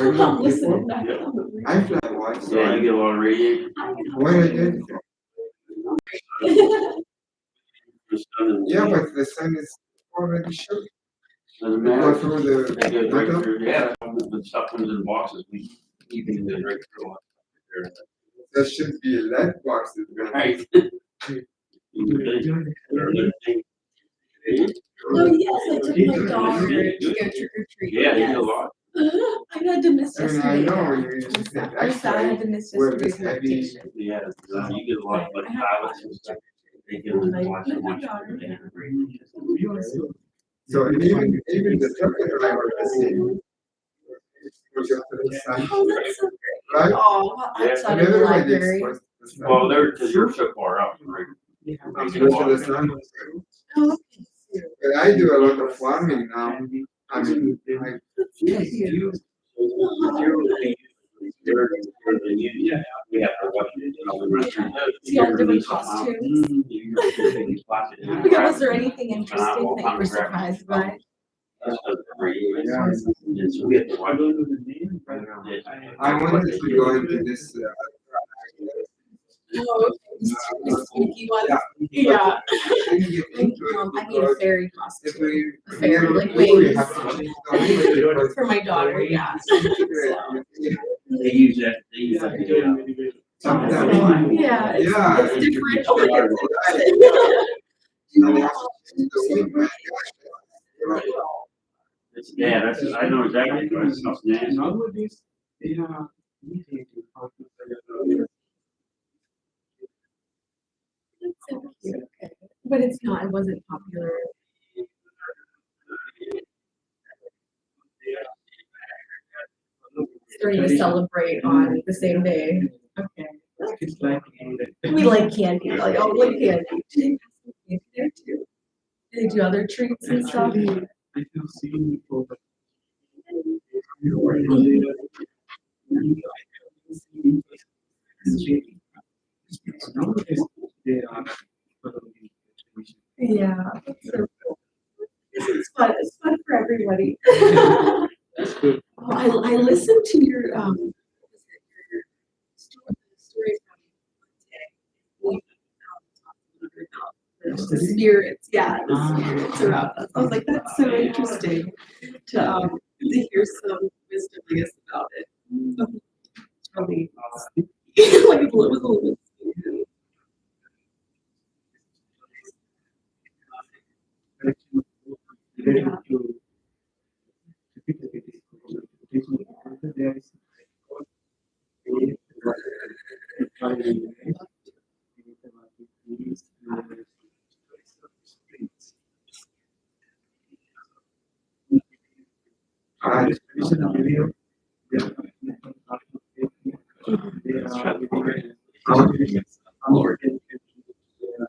I'm listening. I fly once. So Yeah, you get a lot of radiation. what I did? Yeah, but the sun is already showing. Doesn't Go matter. through They the go right metal. through, yeah, the stuff comes in boxes, you can go right through it. There should be lead boxes. Right. Oh, yes, I took my daughter to go trick or treat. Yeah, you Yes. get a lot. I had to miss I mean, yesterday. I know Yeah. you just said I'm sad I had to miss where yesterday's this heavy. meditation. Yeah, you get a lot of like pilots and stuff. They get them to watch so much. They have a great. So even the truck driver is saying. Oh, that's so great. Right? Oh, well, Yeah, outside And of the everybody library. expressed the sun. Well, they're, cause you're so far up, right? Because of the sun. Oh, But I do a lot of farming now. I mean, We have to watch it. See all the different costumes. Was there anything interesting that you were surprised by? I wanted to go into this. Oh, the spooky one. Yeah. Yeah. I made a fairy costume. If we Fairy, like we wings. have to change the language. For my daughter, yeah. They use that. Sometimes. Yeah, Yeah. it's different. Oh, Yeah, that's, I know exactly what it's called. Nowadays, they are easy to find. That's so cute. Okay. But it's not, it wasn't popular. Starting to celebrate on the same day. Okay. It's like We like candy. Like, oh, we like candy. Do they pass some candy there too? Do they do other treats and stuff? I have seen before, but nowadays they are. Yeah, that's so cool. It's fun. It's fun for everybody. That's good. Oh, I listened to your story from the spirits. Yeah, the spirits around us. I was like, that's so interesting to hear some wisdom, I guess, about it. It's really like it was a little bit.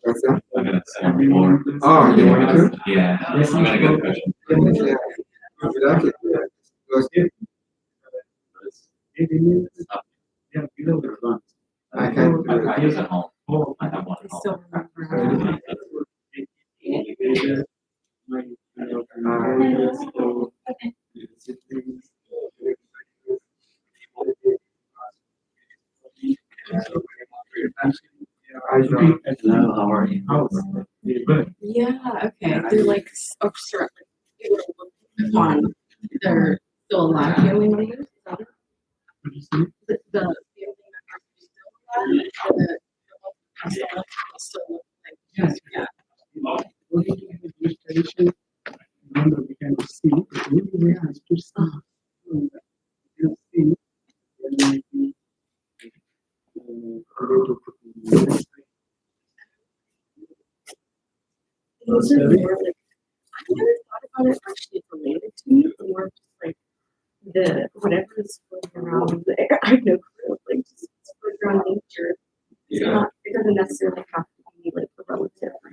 What's that? I'm gonna say more. Oh, you want to? Yeah, I'm gonna go to question. Yeah. Exactly. I can't do I it. use at home. I have one at home. Still remember. Okay. I don't. Hello, how are you? Yeah, okay. They're like, oh, sorry. On their still alive family members. The family members are still alive. Still like, Yes. yeah. Remember, we can see, it's really very nice to see. We can see, when we be, Those are more like, I never thought about it actually related to me, but more just like the whatever is floating around the air. I have no clue, like just floating around nature. It's not, it doesn't necessarily have to be like a relative per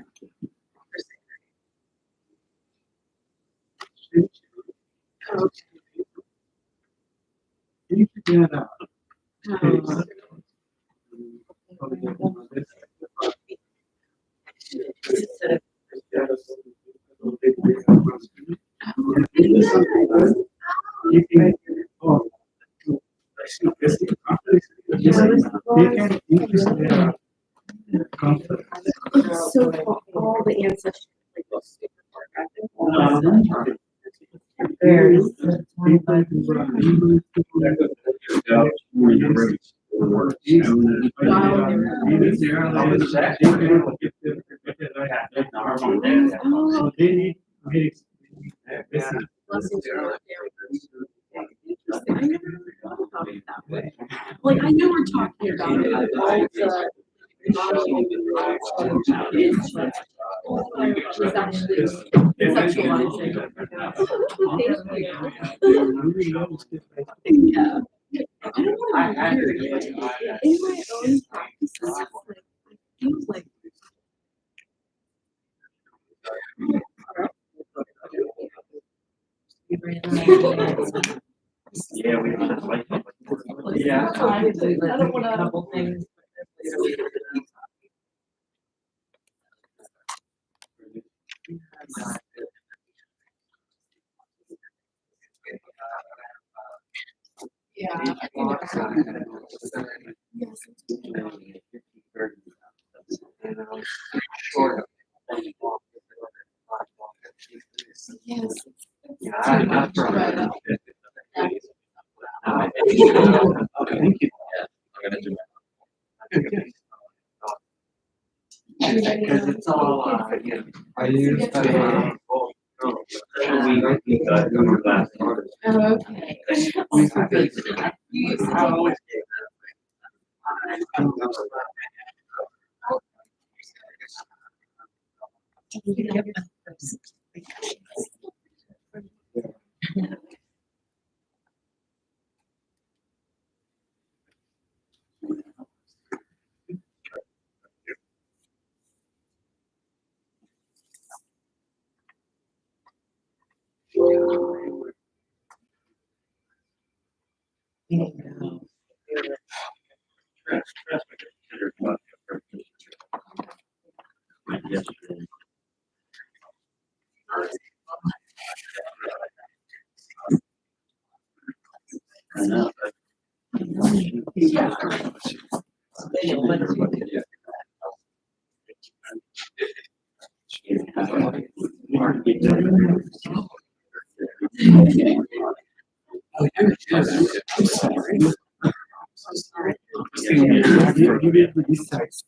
se. Oh, They can increase their comfort. So all the ancestors, like those super far back. There's people who are able to so they need very basic. Blessings are not there. Interesting. I never thought about it that way. Like, I know we're talking about it, but all the. Was actually conceptualizing. Yeah. I don't want to be weird, but in my own practices, like, I feel like. Yeah, we just like. Yeah. I don't want to double things. Yeah. Yes. Yeah, Too much, but, Thank you. I'm gonna do because it's all, I used to. we got your last order. Oh, okay. Also good. You used to I always I know. You get to this size.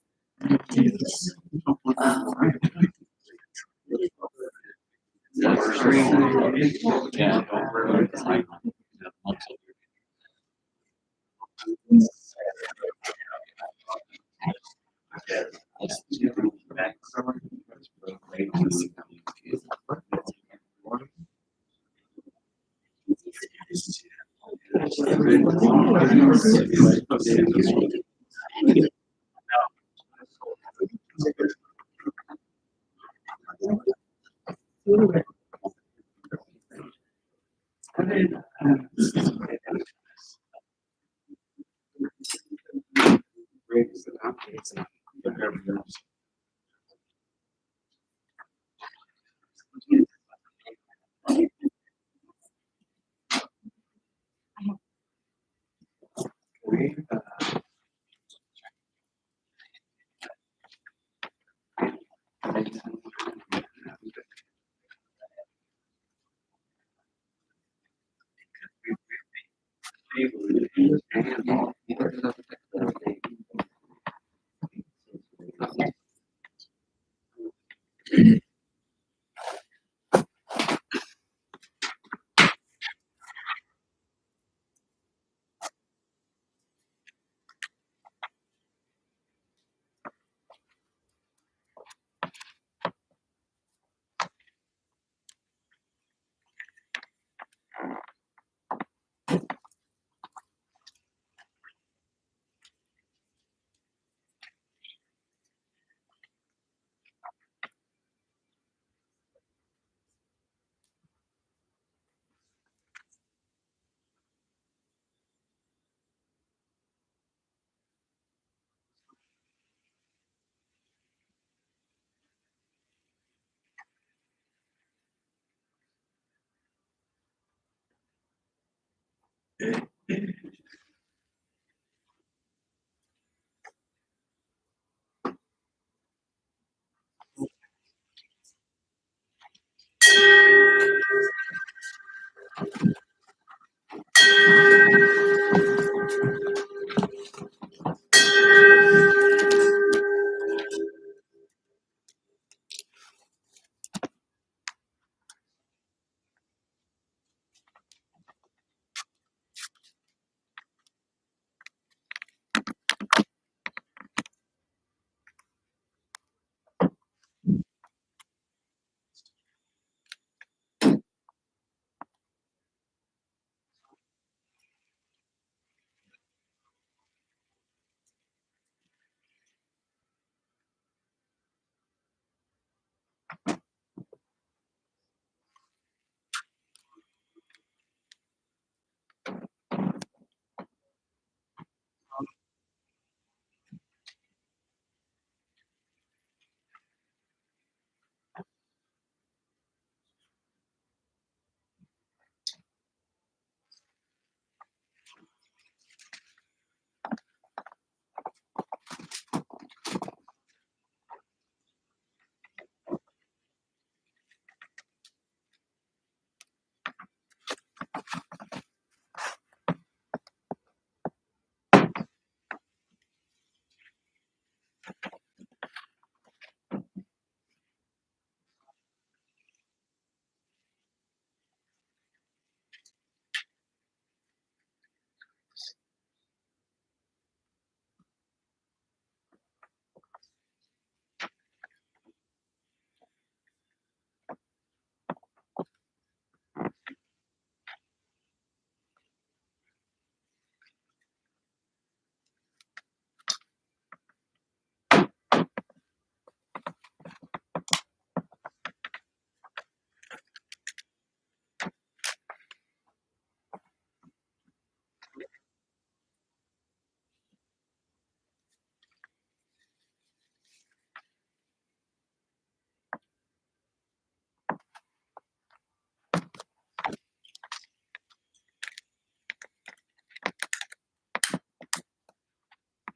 Yeah.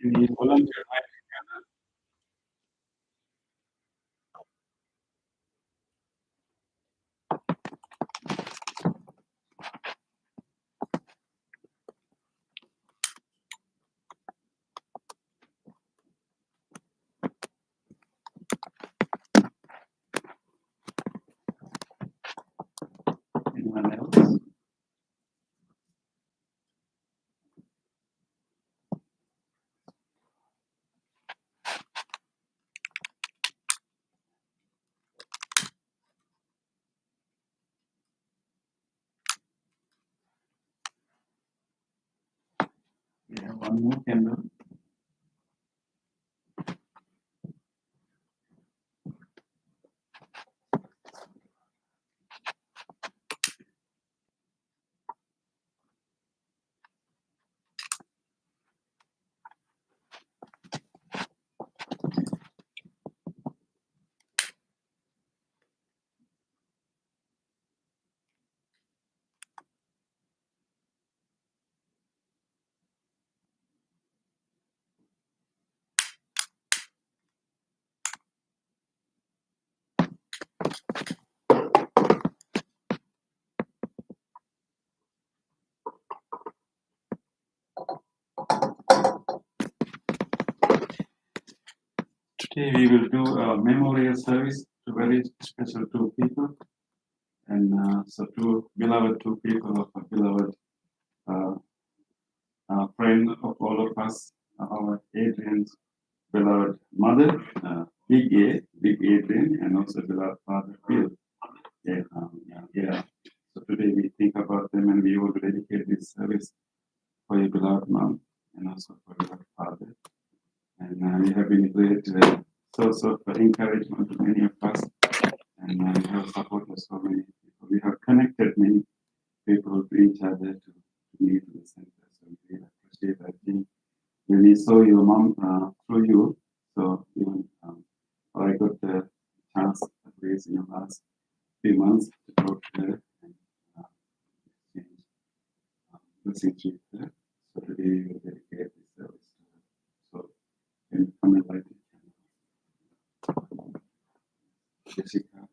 Any volunteer? Anyone else? We have one more candle. Today we will do a memorial service to very special two people, and so two people of a beloved friend of all of us, our Adrian's beloved mother, Big Adrian, and also beloved father Phil. Yeah. So today we think about them, and we will dedicate this service for your beloved mom and also for your father. And you have been a great source of encouragement to many of us, and you have supported so many people. We have connected many people to each other to meet in the center. So we appreciate that thing. When we saw your mom through you, so even I got the chance, at least in the last few months, to talk to her and exchange blessings with her. So today we will dedicate this service to her. So can you come and light it? Jessica,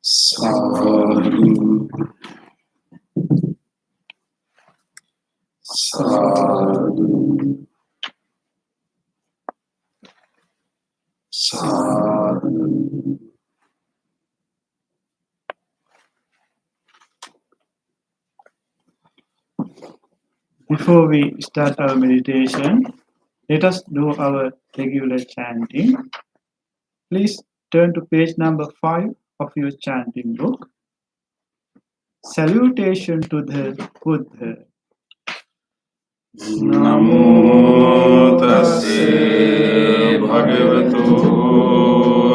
Sadhu, sadhu, sadhu. Before we start our meditation, let us do our regular chanting. Please turn to page number 5 of your chanting book. Salutation to the Buddha. Namo tassa bhagavato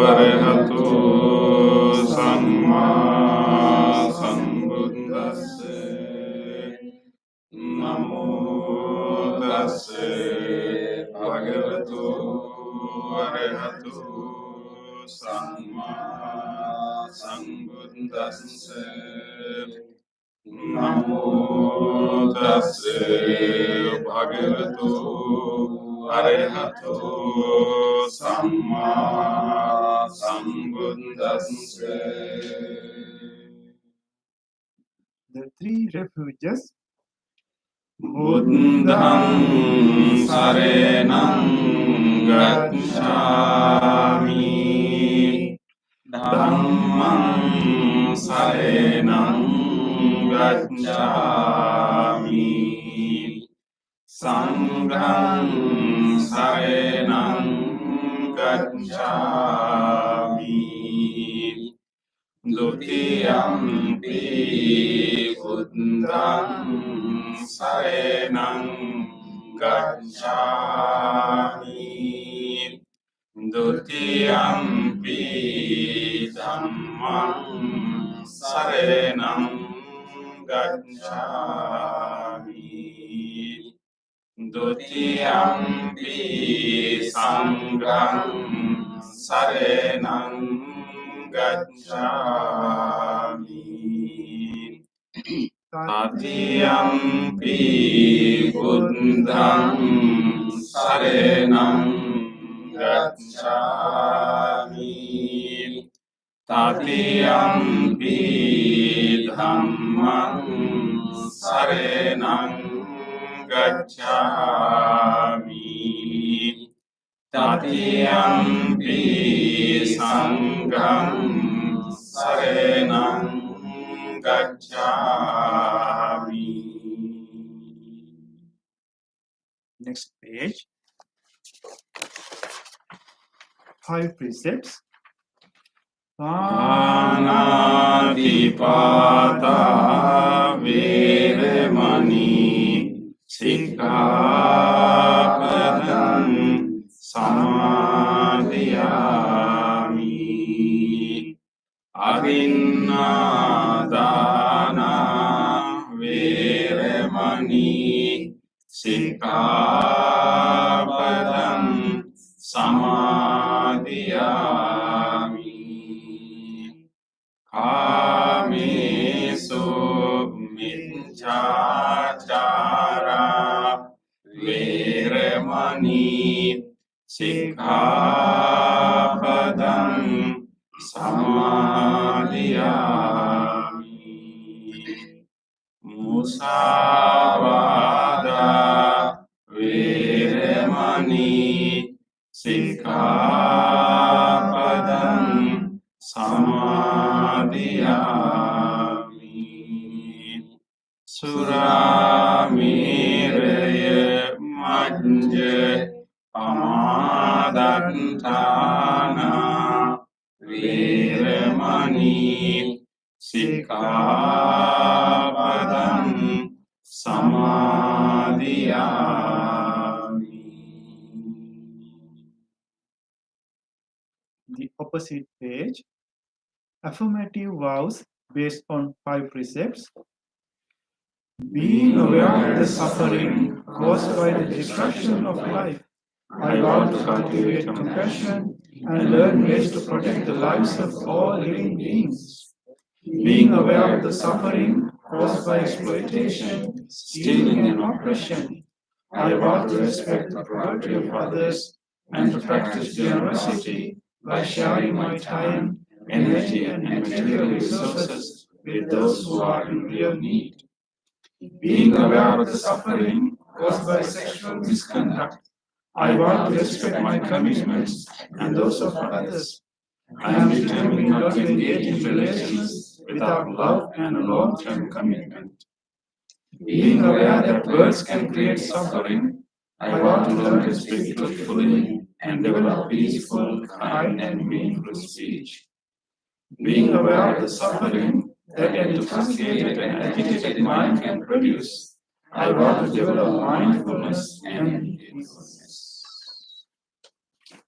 arahato samma sambuddhassa. Namo tassa bhagavato arahato samma sambuddhassa. Namo tassa bhagavato arahato samma sambuddhassa. The three refuges. Buddhang saranam gacchami. Dhammang saranam gacchami. Sanghang saranam gacchami. Dutiyampi buddhang saranam gacchami. Dutiyampi dhammang saranam gacchami. Dutiyampi sanghang saranam gacchami. Tatiyampi buddhang saranam gacchami. Tatiyampi dhammang saranam gacchami. Tatiyampi sanghang saranam gacchami. Next page. 5 precepts. Panatipata viremani sikkhapadam samadhiyami. Adinnādāna viremani sikkhapadam samadhiyami. Kāmesu miccācārā viremani sikkhapadam samadhiyami. Musāvādā viremani sikkhapadam samadhiyami. Surameraya majja pamadatthāna viremani sikkhapadam samadhiyami. The opposite page. Affirmative vows based on 5 precepts. Being aware of the suffering caused by the destruction of life, I vow to cultivate compassion and learn ways to protect the lives of all living beings. Being aware of the suffering caused by exploitation, stealing, and oppression, I vow to respect the property of others and to practice generosity by sharing my time, energy, and material resources with those who are in real need. Being aware of the suffering caused by sexual misconduct, I vow to respect my commitments and those of others. I am determined not to engage in relations without love and a long-term commitment. Being aware that words can create suffering, I vow to learn to speak truthfully and develop peaceful, kind, and meaningful speech. Being aware of the suffering that an intoxicated and agitated mind can produce, I vow to develop mindfulness and peacefulness.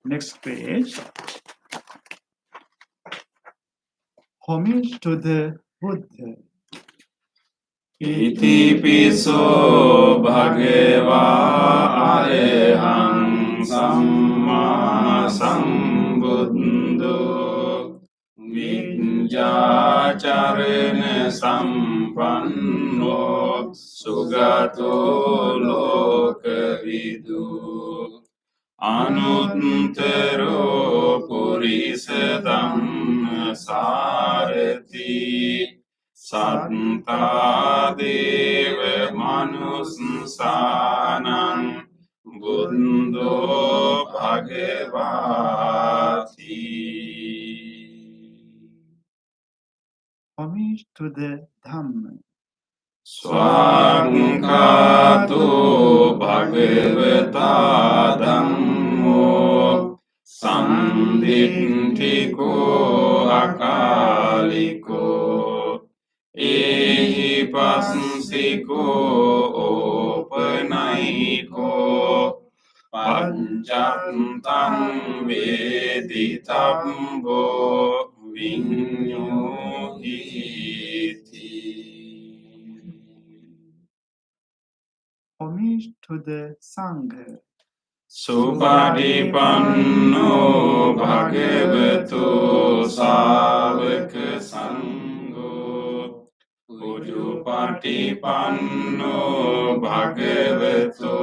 Next page. Homage to the Buddha. Iti piso bhagava arehang samma sambuddho Vijjācarena sampanno sugato lokavidu Anuttaro purisa dhamma sarati Satta deva manussanam buddho bhagavati. Homage to the Dhamma. Swankhato bhagavata dhammo sanditthiko akaliko ehi passiko opanaiko pancattam veditabbo vinyuhiti. Homage to the Sangha. Supadipanno bhagavato sāvaka sangho Ujupatipanno bhagavato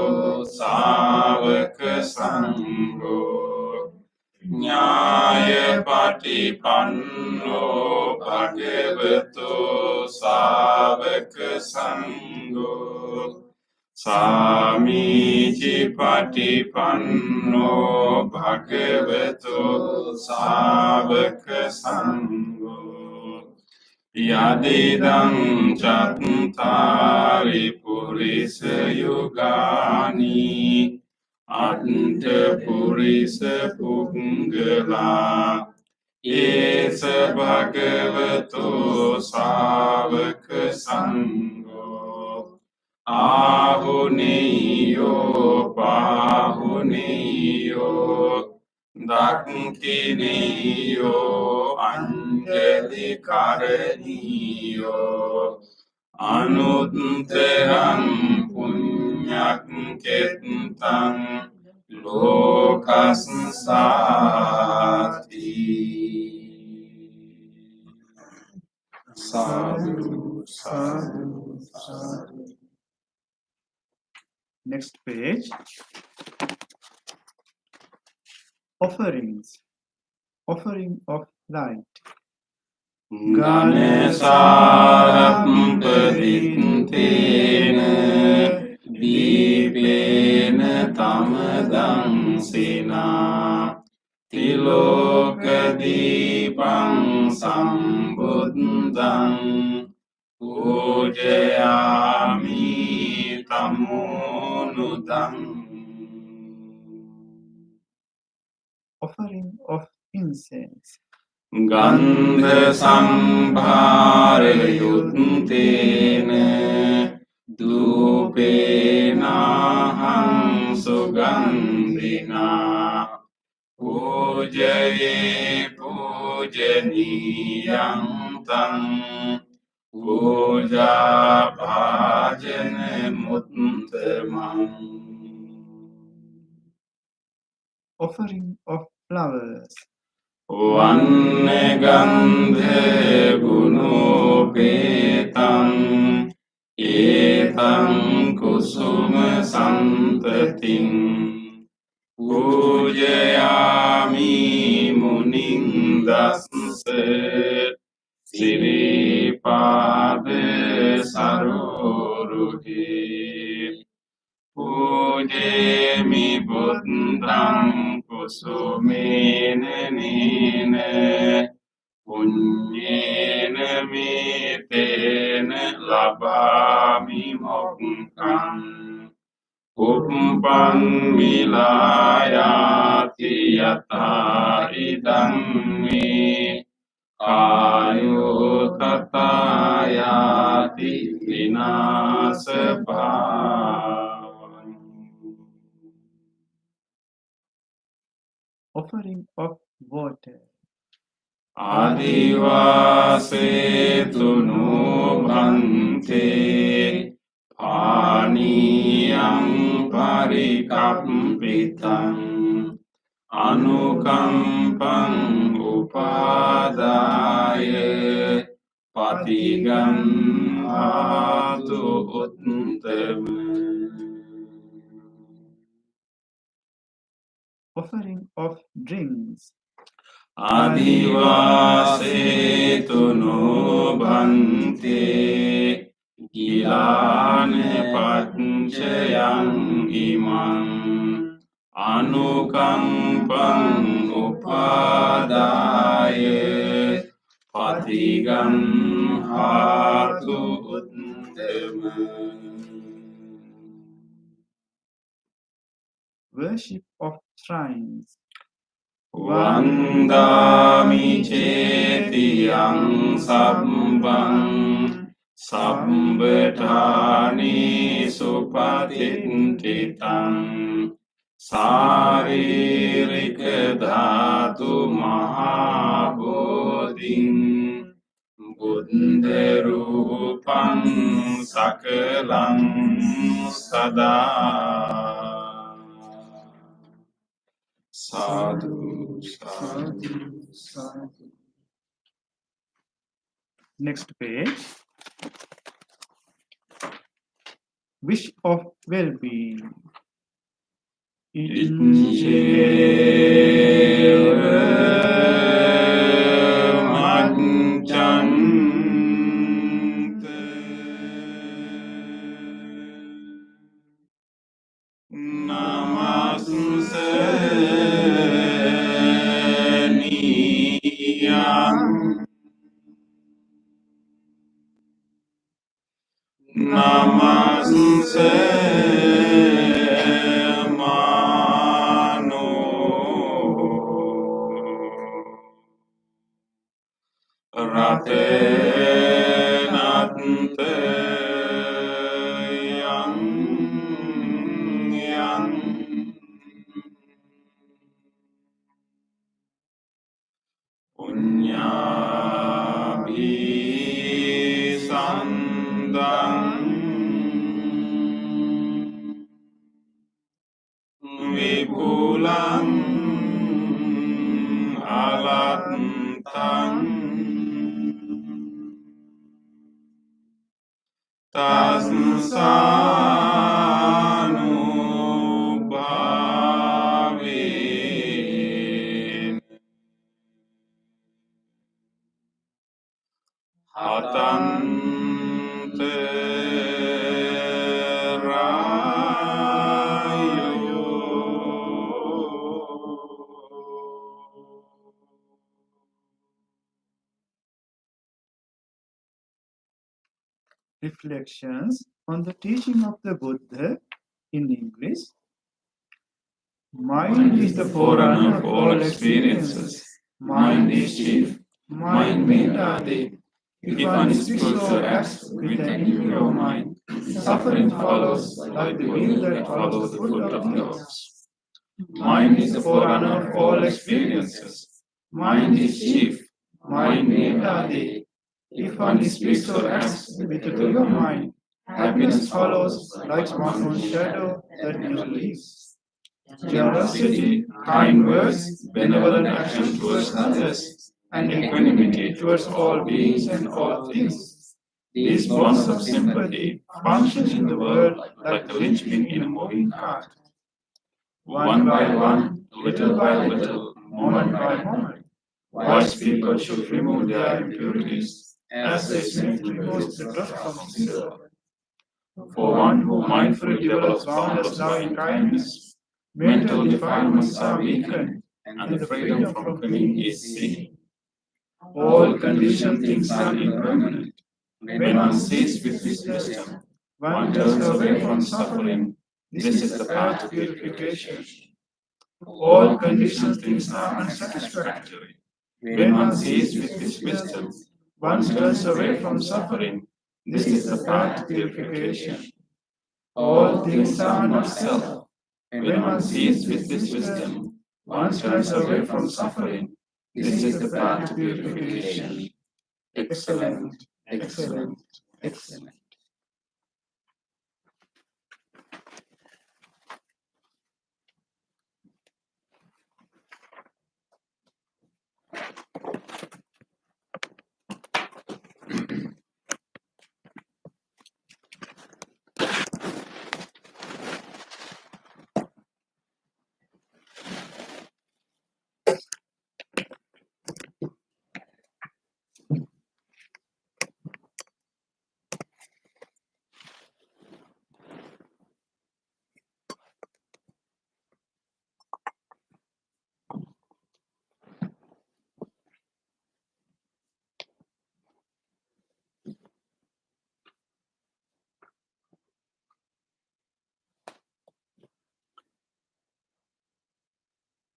sāvaka sangho Nyaya patipanno bhagavato sāvaka sangho Samīci patipanno bhagavato sāvaka sangho Yadidam cattari purisa yugani Atta purisa punggala Esa bhagavato sāvaka sangho Ahuniyo pahuniyo Dakhtiniyo anjali karaniyo Anutteram punyak kettam lokasnsati. Sadhu, sadhu, sadhu. Next page. Offerings. Offering of light. Ganesāram padintena dīpena tamadam sena tilokadīpam sambuddham pujayāmi tamonudam. Offering of incense. Gandha sambhara yuttena dupena hang sugandhina pujaye pujaniyam tam puja වචන මුත්තමං. Offering of flowers. වන්න ගන්ධ ගුණෝපේතං ඒතං කුසුම සන්තතින් පූජයාමි මුනිං දස්ස සිරිපාද සරෝරුහි පූජේමි බුද්ධං කුසුමේන නේන පුඤ්ඤේන මේතේන ලබාමි මොක්ඛං උප්පං මිලායාති යතා ඉදං මේ ආයෝ තථායාති විනාශපාං. Offering of water. ආදිවාසේතු නෝභන්තේ පානීයං පරිකම්පිතං අනුකම්පං උපාදාය පටිගංහාතු උත්තම. Offering of drinks. ආදිවාසේතු නෝභන්තේ ගිලාන පච්චයං ඉමං අනුකම්පං උපාදාය පටිගංහාතු උත්තම. Worship of shrines. වන්දාමි චේතියං සම්බං සම්බඨානි සුපතින්ඨිතං සාරීරික ධාතු මහා බෝධින් බුද්ධ රූපං සකලං සදා. Sadhu, sadhu. Sadhu. Next page. Wish of well-being. Iccheva manchante namaste niyam namaste mano ratenante yang punyabhi sandang vipulang alantang tasanu bhavin hatante Reflections on the teaching of the Buddha in English. Mind is the forerunner of all experiences. Mind is chief. Mind Metadi. If one speaks or acts with an impure mind, suffering follows like the wheel that follows the foot of the ox. Mind is the forerunner of all experiences. Mind is chief. Mind Metadi. If one speaks or acts with a pure mind, Happiness follows like one's shadow that never leaves. Generosity, kind words, benevolent action towards others, and equanimity towards all beings and all things. These bonds of sympathy function in the world like a linchpin in a moving cart. One by one, little by little, moment by moment, wise people should remove their impurities as the smith removes the dust from silver. For one who mindfully develops boundless loving kindness, mental defilements are weakened, and the freedom from clinging is seen. All conditioned things are impermanent. When one sees with this wisdom, one turns away from suffering. This is the path to purification. All conditioned things are unsatisfactory. When one sees with this wisdom, one turns away from suffering. This is the path to purification. All things are not self. When one sees with this wisdom, one turns away from suffering. This is the path to purification. Excellent, excellent, excellent.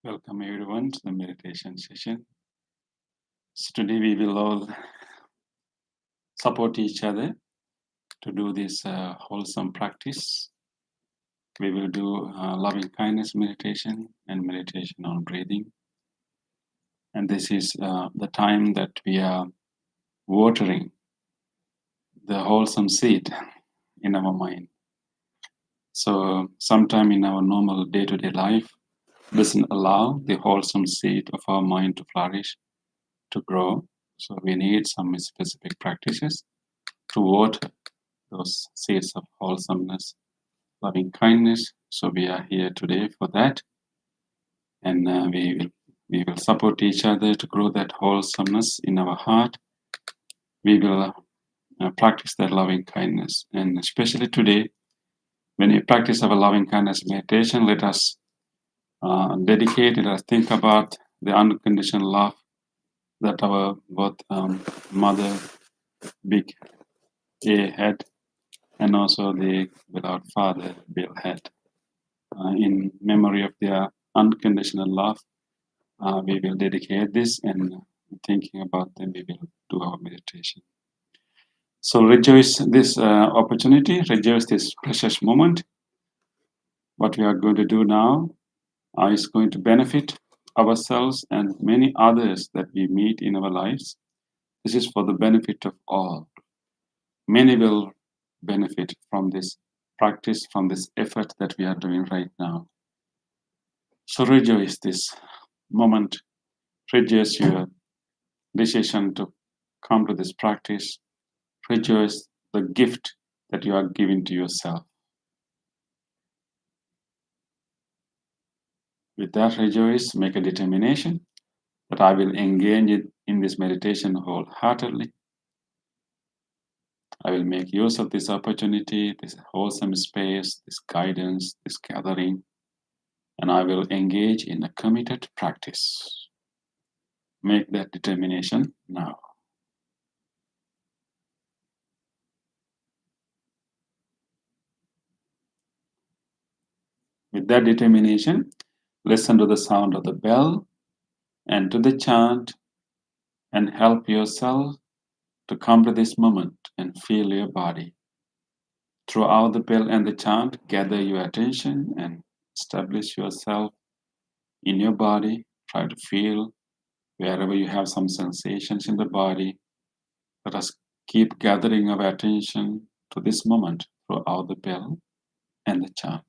Welcome everyone to the meditation session. So today we will all support each other to do this wholesome practice. We will do loving kindness meditation and meditation on breathing. And this is the time that we are watering the wholesome seed in our mind. So sometime in our normal day-to-day life doesn't allow the wholesome seed of our mind to flourish, to grow. So we need some specific practices to water those seeds of wholesomeness, loving kindness. So we are here today for that, and we will support each other to grow that wholesomeness in our heart. We will practice that loving kindness, and especially today, when we practice our loving kindness meditation, let us dedicate, let us think about the unconditional love that our both mother, Big A, had, and also the beloved father, Bill, had. In memory of their unconditional love, we will dedicate this, and thinking about them, we will do our meditation. So rejoice this opportunity, rejoice this precious moment. What we are going to do now is going to benefit ourselves and many others that we meet in our lives. This is for the benefit of all. Many will benefit from this practice, from this effort that we are doing right now. So rejoice this moment, rejoice your decision to come to this practice, rejoice the gift that you are giving to yourself. With that, rejoice, make a determination that I will engage in this meditation wholeheartedly. I will make use of this opportunity, this wholesome space, this guidance, this gathering, and I will engage in a committed practice. Make that determination now. With that determination, listen to the sound of the bell and to the chant, and help yourself to come to this moment and feel your body. Throughout the bell and the chant, gather your attention and establish yourself in your body. Try to feel wherever you have some sensations in the body. Let us keep gathering our attention to this moment throughout the bell and the chant.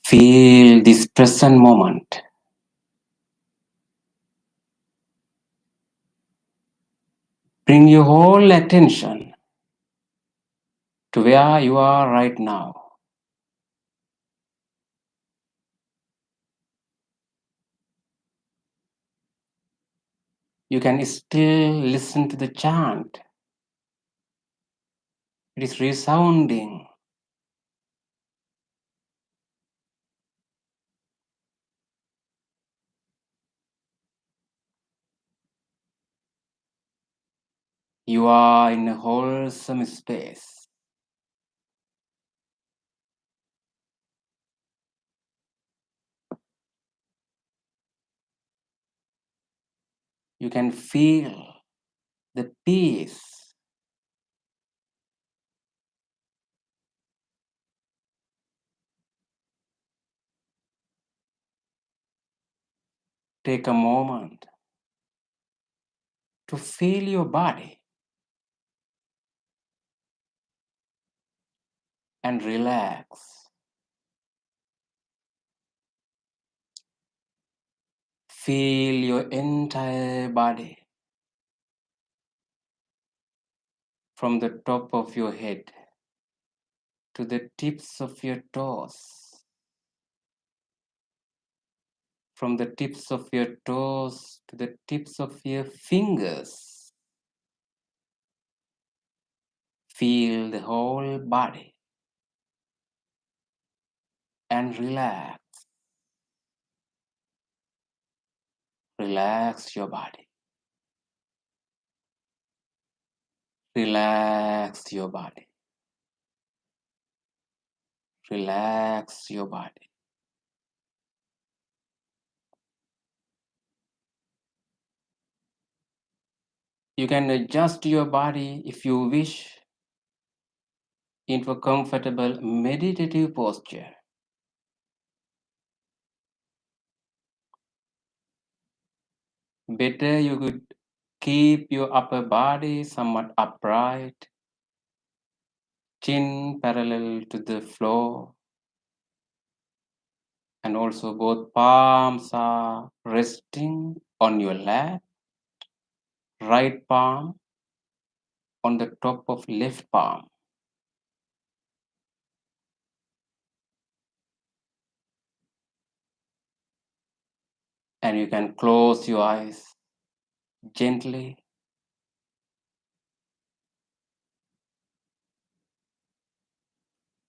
Feel this present moment. Bring your whole attention to where you are right now. You can still listen to the chant. It is resounding. You are in a wholesome space. You can feel the peace. Take a moment to feel your body and relax. Feel your entire body from the top of your head to the tips of your toes. From the tips of your toes to the tips of your fingers. Feel the whole body and relax. Relax your body. Relax your body. Relax your body. You can adjust your body if you wish into a comfortable meditative posture. Better you could keep your upper body somewhat upright, chin parallel to the floor, and also both palms are resting on your lap, right palm on the top of left palm. And you can close your eyes gently.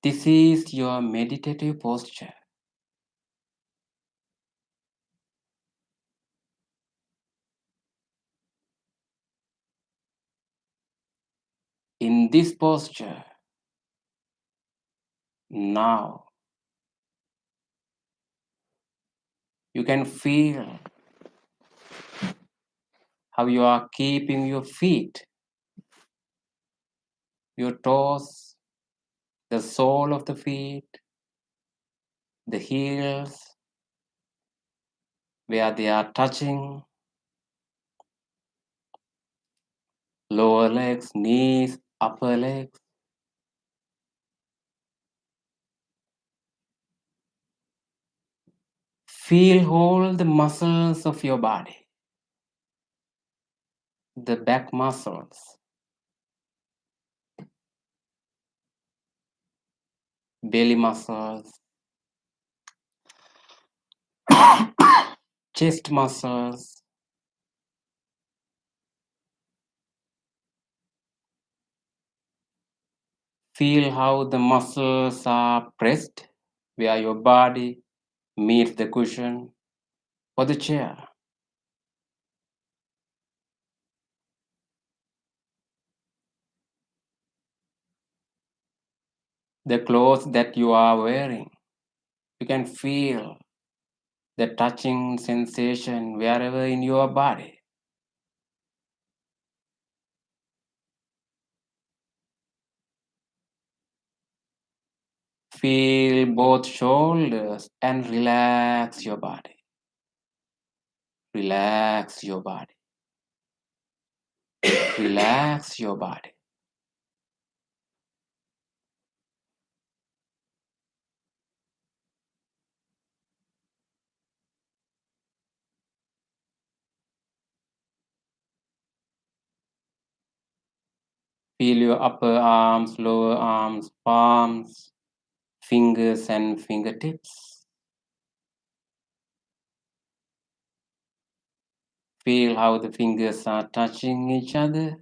This is your meditative posture. In this posture, now, you can feel how you are keeping your feet, your toes, the sole of the feet, the heels, where they are touching, lower legs, knees, upper legs. Feel all the muscles of your body, the back muscles, belly muscles, chest muscles. Feel how the muscles are pressed where your body meets the cushion or the chair. The clothes that you are wearing, you can feel the touching sensation wherever in your body. Feel both shoulders and relax your body. Relax your body. Relax your body. Feel your upper arms, lower arms, palms, fingers and fingertips. Feel how the fingers are touching each other.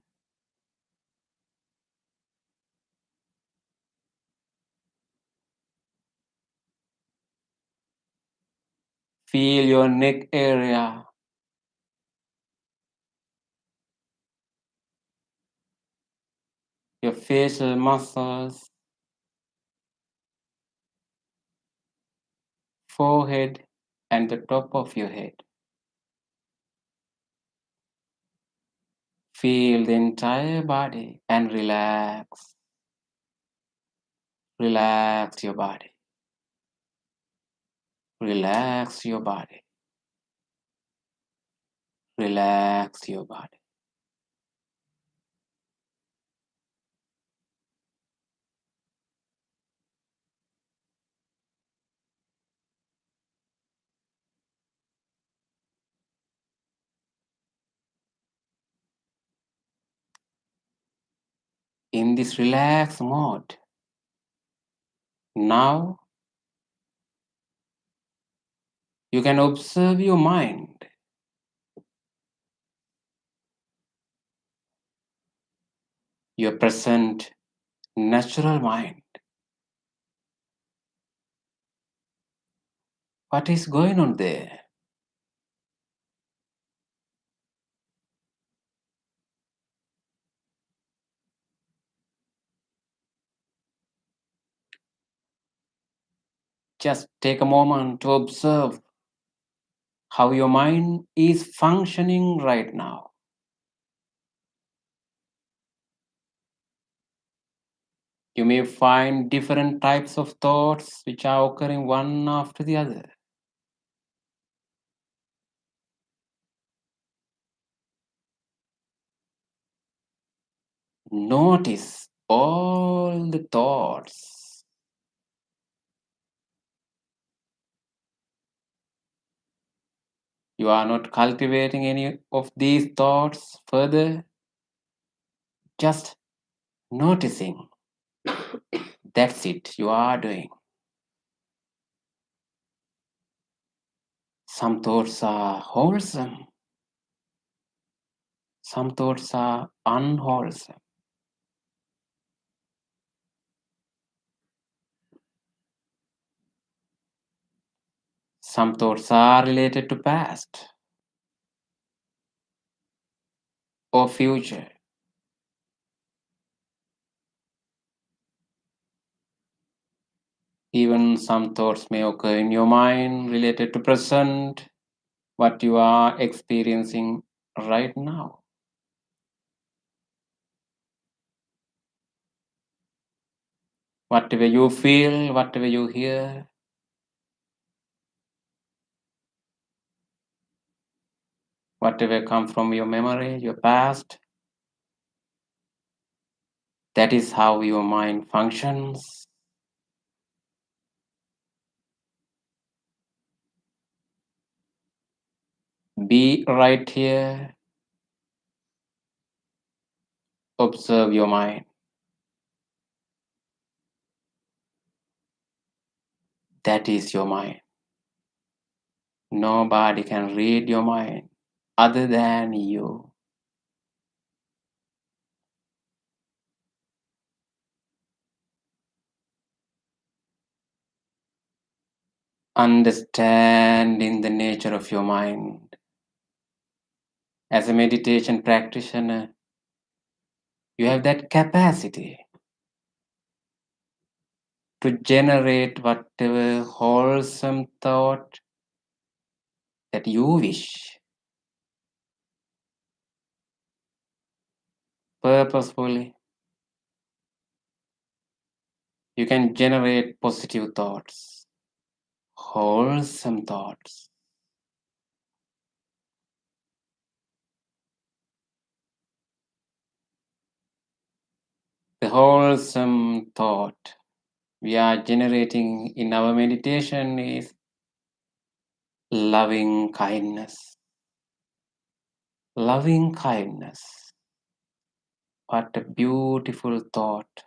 Feel your neck area. Your facial muscles, forehead, and the top of your head. Feel the entire body and relax. Relax your body. Relax your body. Relax your body. In this relaxed mode, now you can observe your mind. Your present natural mind. What is going on there? Just take a moment to observe how your mind is functioning right now. You may find different types of thoughts which are occurring one after the other. Notice all the thoughts. You are not cultivating any of these thoughts further, just noticing. That's it, you are doing. Some thoughts are wholesome, some thoughts are unwholesome. Some thoughts are related to past or future. Even some thoughts may occur in your mind related to present, what you are experiencing right now. Whatever you feel, whatever you hear, whatever comes from your memory, your past, that is how your mind functions. Be right here. Observe your mind. That is your mind. Nobody can read your mind other than you. Understanding the nature of your mind. As a meditation practitioner, you have that capacity to generate whatever wholesome thought that you wish. Purposefully, you can generate positive thoughts, wholesome thoughts. The wholesome thought we are generating in our meditation is loving kindness. Loving kindness. What a beautiful thought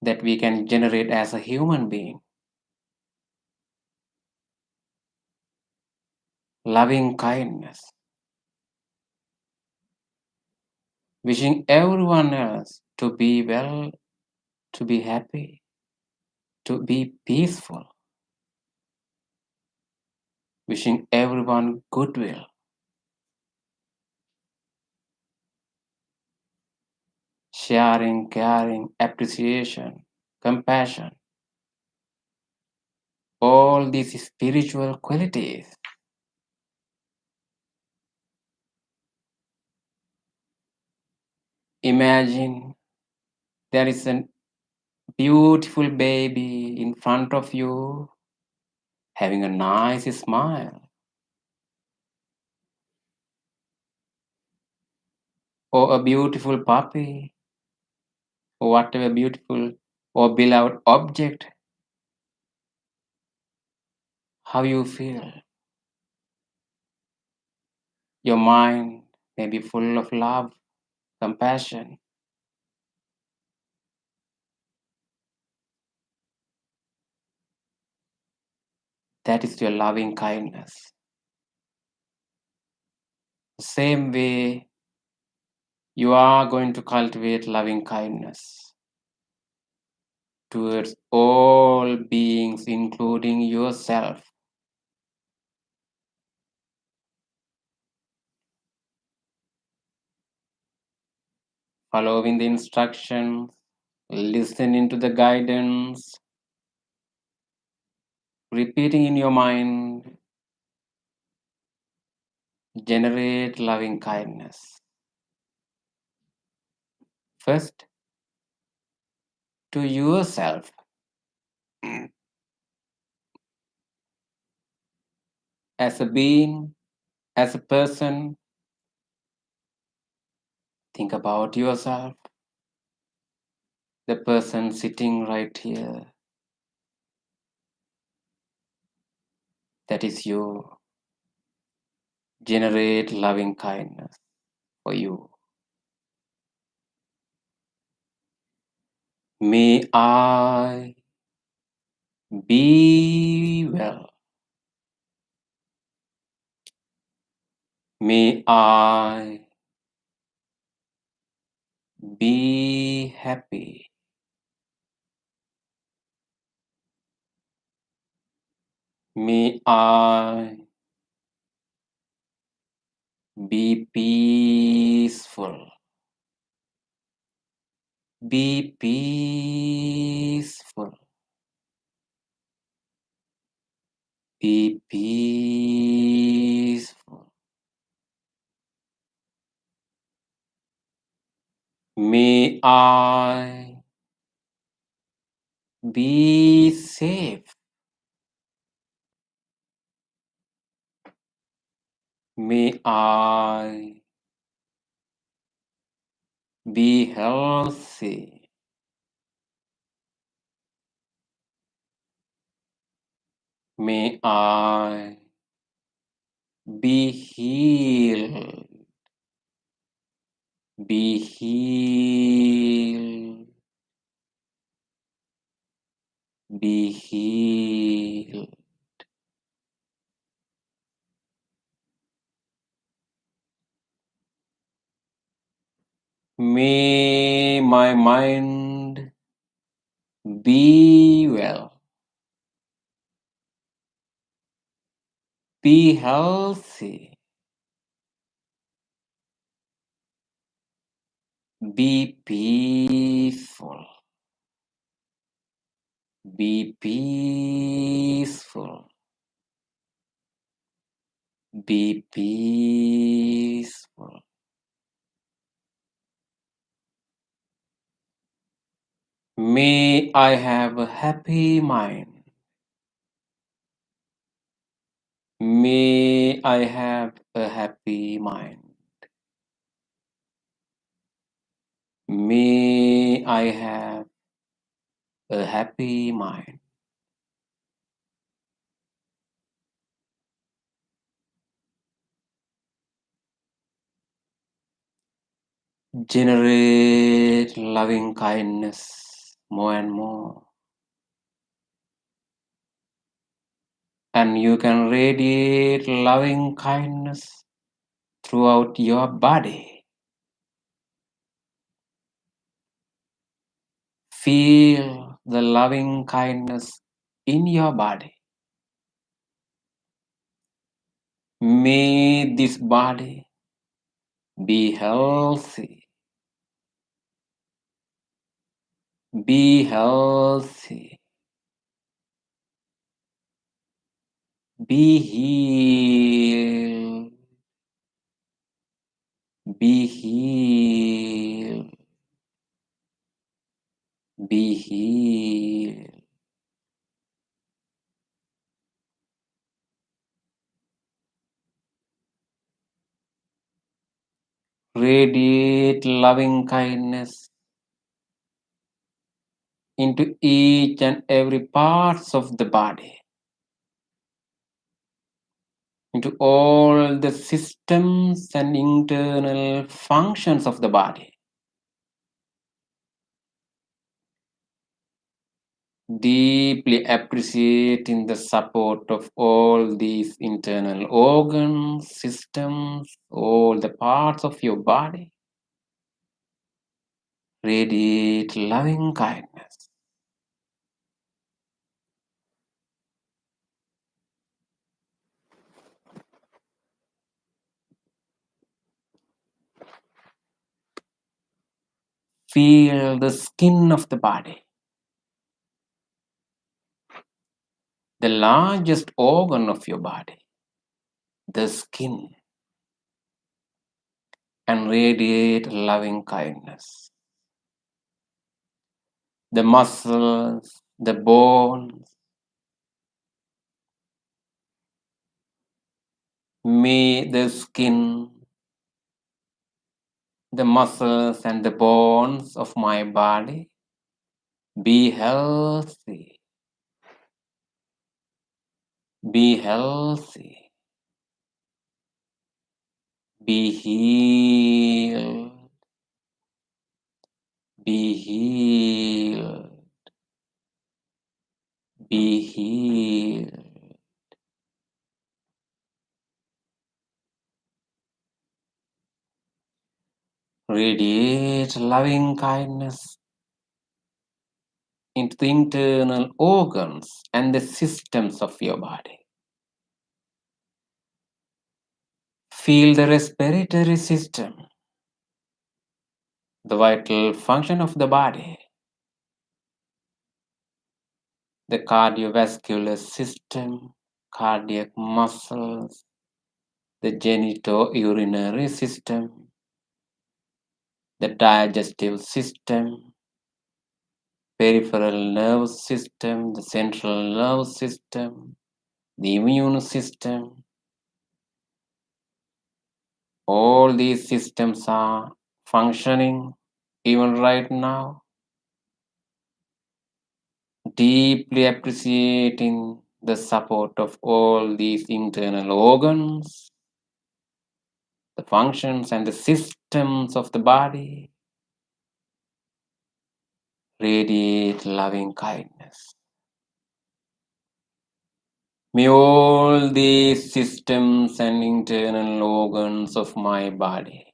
that we can generate as a human being. Loving kindness. Wishing everyone else to be well, to be happy, to be peaceful. Wishing everyone goodwill. Sharing, caring, appreciation, compassion. All these spiritual qualities. Imagine there is a beautiful baby in front of you having a nice smile. Or a beautiful puppy, or whatever beautiful or beloved object. How you feel? Your mind may be full of love, compassion. That is your loving kindness. The same way you are going to cultivate loving kindness towards all beings, including yourself. Following the instructions, listening to the guidance, repeating in your mind, generate loving kindness. First, to yourself. As a being, as a person, think about yourself, the person sitting right here. That is you. Generate loving kindness for you. May I be well. May I be happy. May I be peaceful. Be peaceful. Be peaceful. May I be safe. May I be healthy. May I be healed, be healed, be healed. May my mind be well, be healthy, be peaceful, be peaceful, be peaceful. May I have a happy mind. May I have a happy mind. May I have a happy mind. Generate loving kindness more and more. And you can radiate loving kindness throughout your body. Feel the loving kindness in your body. May this body be healthy, be healthy, be healed, be healed, be healed. Radiate loving kindness into each and every parts of the body, into all the systems and internal functions of the body. Deeply appreciating the support of all these internal organs, systems, all the parts of your body. Radiate loving kindness. Feel the skin of the body, the largest organ of your body, the skin, and radiate loving kindness. The muscles, the bones, may the skin, the muscles, and the bones of my body be healthy, be healthy, be healed, be healed, be healed. Radiate loving kindness into the internal organs and the systems of your body. Feel the respiratory system, the vital function of the body, the cardiovascular system, cardiac muscles, the genitourinary system, the digestive system, peripheral nerve system, the central nerve system, the immune system. All these systems are functioning even right now. Deeply appreciating the support of all these internal organs, the functions and the systems of the body. Radiate loving kindness. May all these systems and internal organs of my body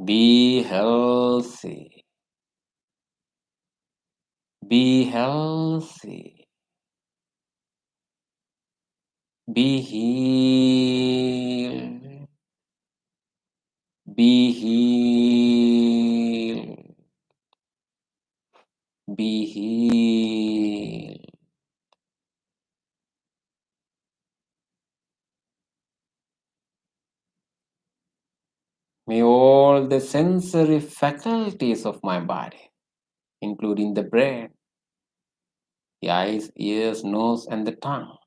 be healthy, be healthy, be healed, be healed, be healed. May all the sensory faculties of my body, including the brain, the eyes, ears, nose, and the tongue,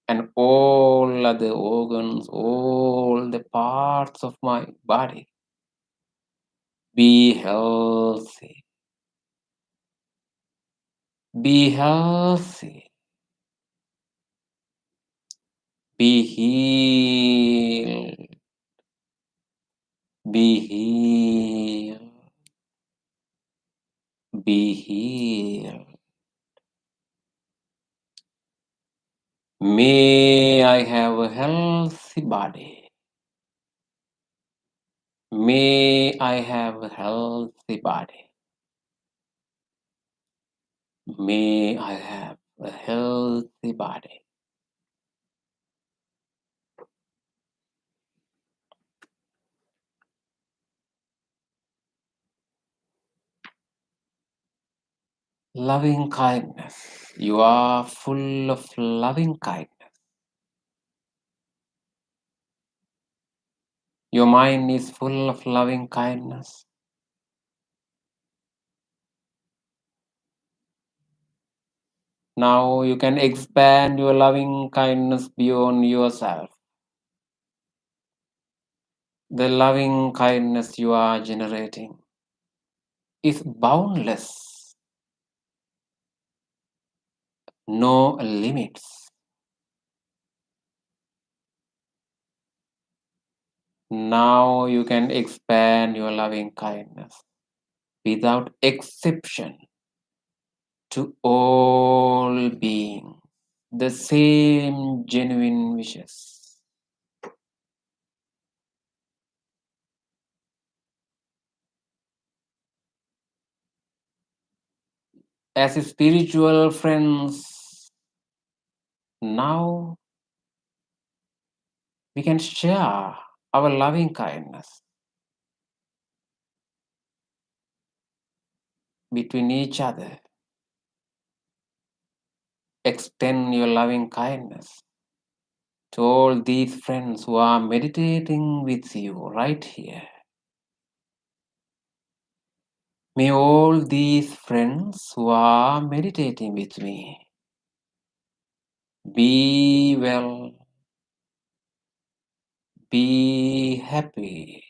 and all other organs, all the parts of my body, be healthy, be healthy, be healed, be healed, be healed. May I have a healthy body. May I have a healthy body. May I have a healthy body. Loving kindness. You are full of loving kindness. Your mind is full of loving kindness. Now you can expand your loving kindness beyond yourself. The loving kindness you are generating is boundless, no limits. Now you can expand your loving kindness without exception to all beings. The same genuine wishes. As spiritual friends, now we can share our loving kindness between each other. Extend your loving kindness to all these friends who are meditating with you right here. May all these friends who are meditating with me be well, be happy,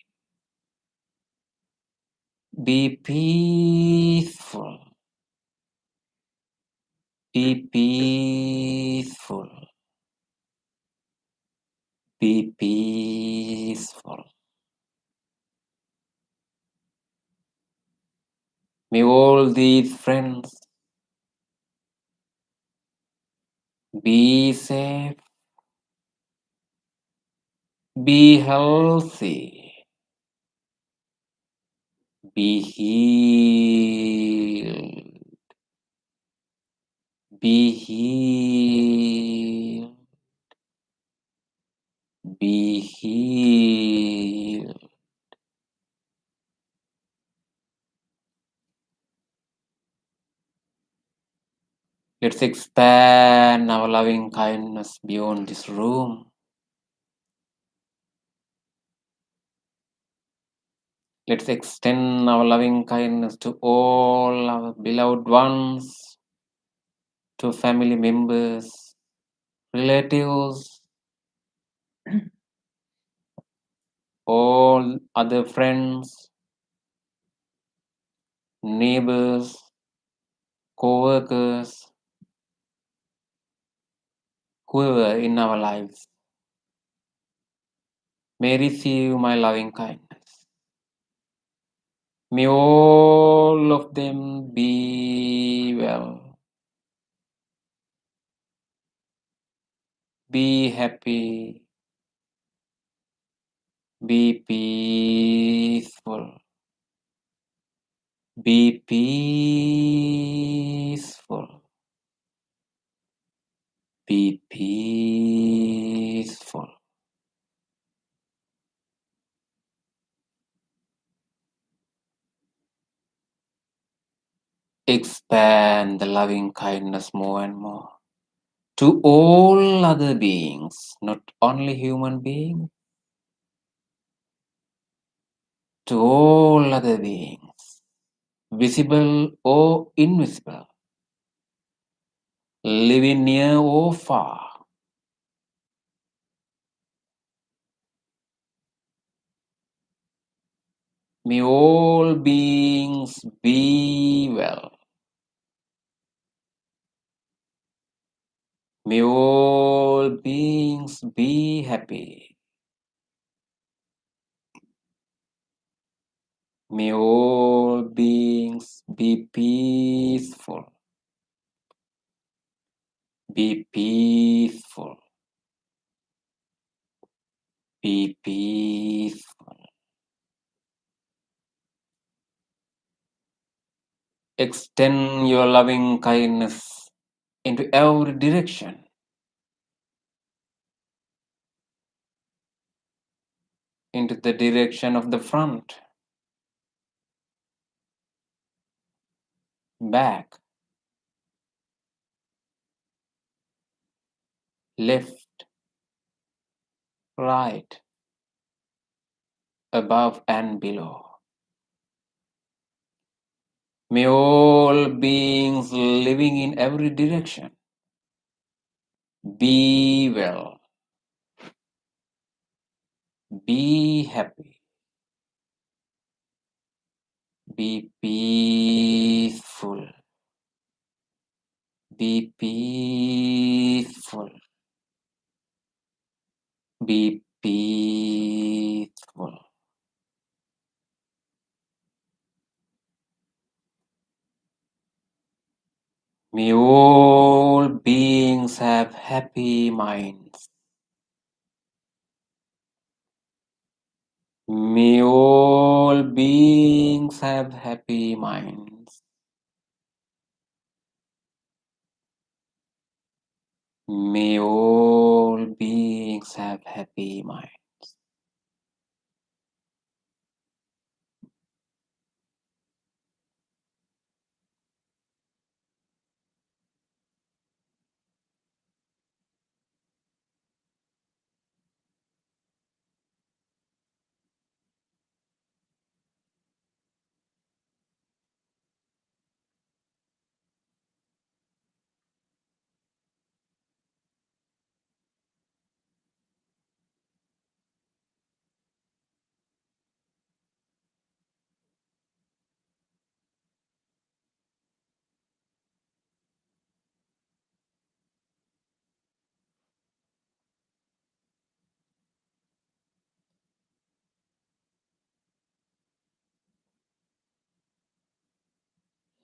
be peaceful, be peaceful, be peaceful. May all these friends be safe, be healthy, be healed, be healed, be healed. Let's expand our loving kindness beyond this room. Let's extend our loving kindness to all our beloved ones, to family members, relatives, all other friends, neighbors, co-workers, whoever in our lives may receive my loving kindness. May all of them be well, be happy, be peaceful, be peaceful, be peaceful. Expand the loving kindness more and more to all other beings, not only human beings, to all other beings, visible or invisible, living near or far. May all beings be well. May all beings be happy. May all beings be peaceful. Be peaceful. Be peaceful. Extend your loving kindness into every direction. Into the direction of the front, back, left, right, above and below. May all beings living in every direction be well, be happy, be peaceful, be peaceful, be peaceful. May all beings have happy minds. May all beings have happy minds. May all beings have happy minds.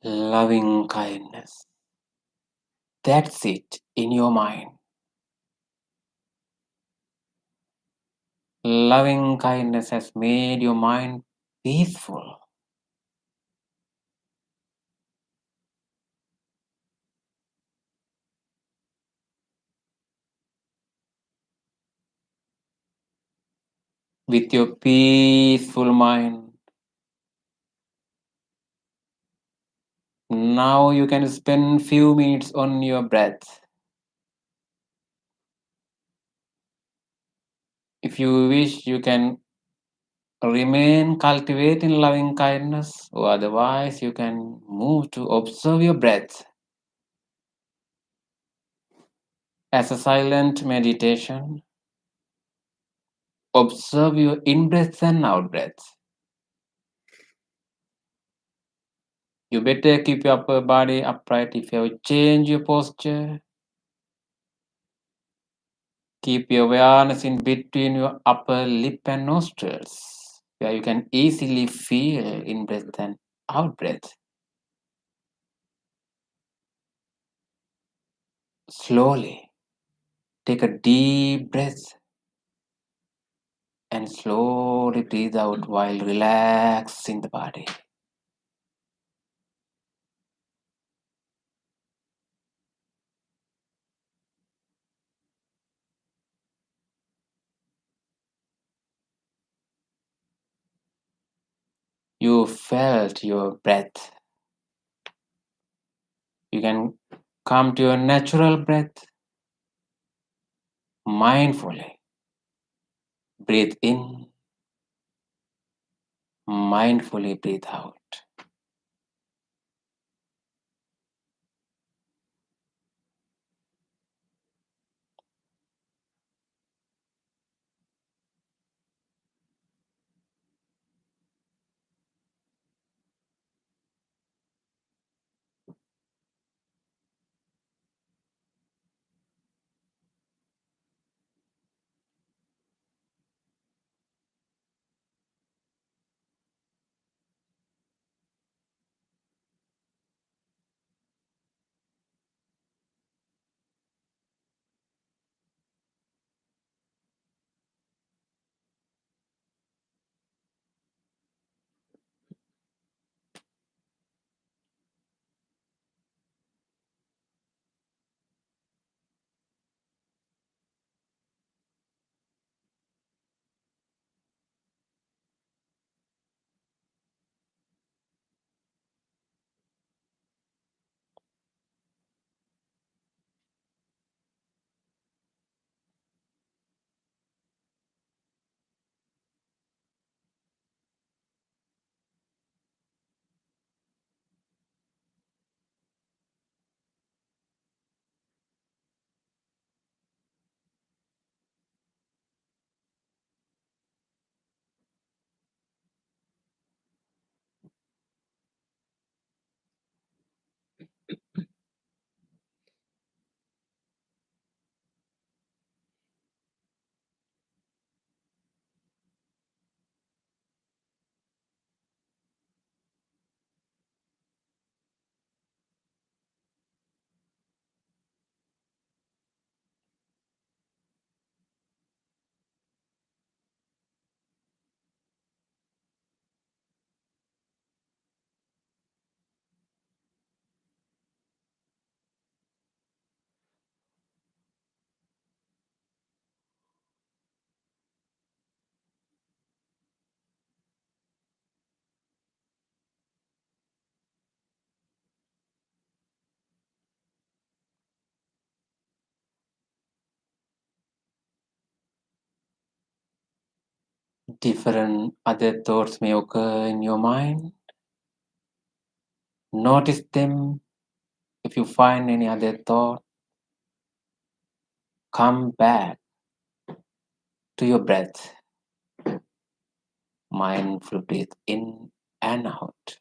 Loving kindness. That's it in your mind. Loving kindness has made your mind peaceful. With your peaceful mind, now you can spend few minutes on your breath. If you wish, you can remain cultivating loving kindness, or otherwise you can move to observe your breath as a silent meditation. Observe your in-breath and out-breath. You better keep your upper body upright if you have changed your posture. Keep your awareness in between your upper lip and nostrils, where you can easily feel in breath and out breath. Slowly take a deep breath and slowly breathe out while relaxing the body. You felt your breath. You can come to your natural breath mindfully. Breathe in, mindfully breathe out. Different other thoughts may occur in your mind. Notice them. If you find any other thought, come back to your breath. Mindful breathe in and out.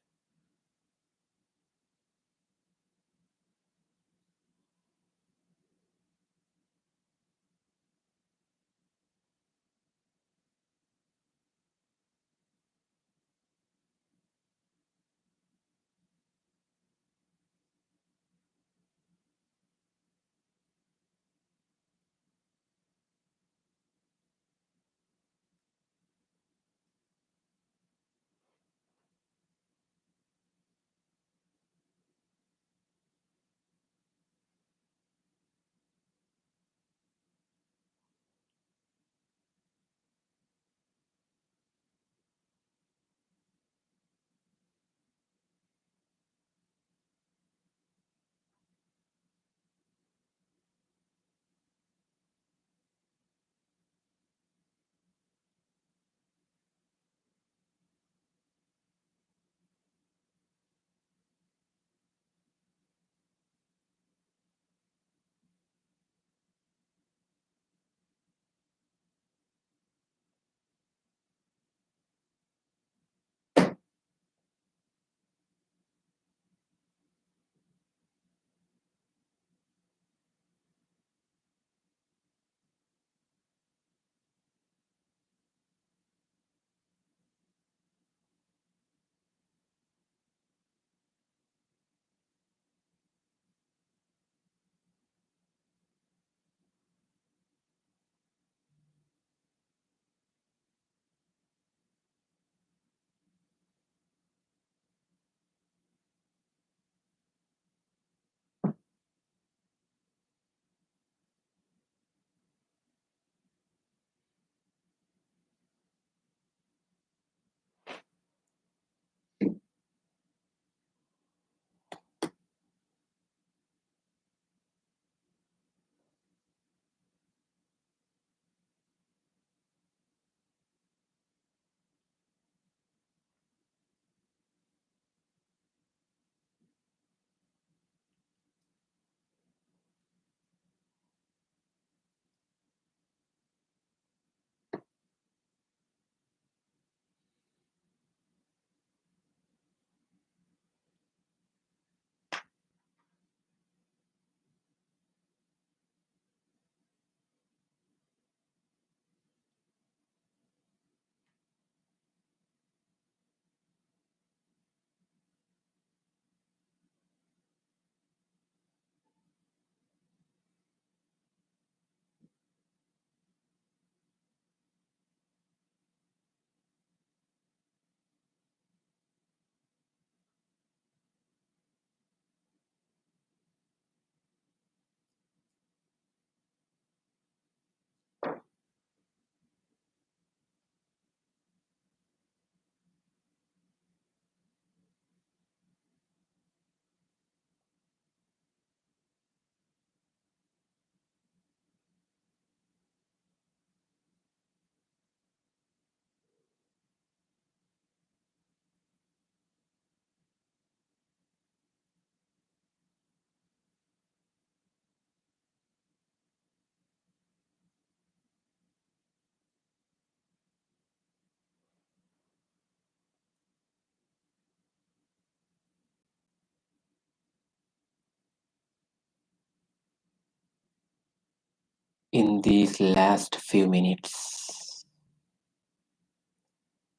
in these last few minutes.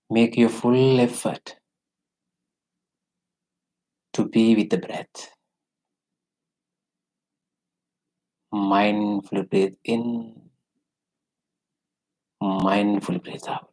Make your full effort to be with the breath. Mindful breathe in, mindful breathe out.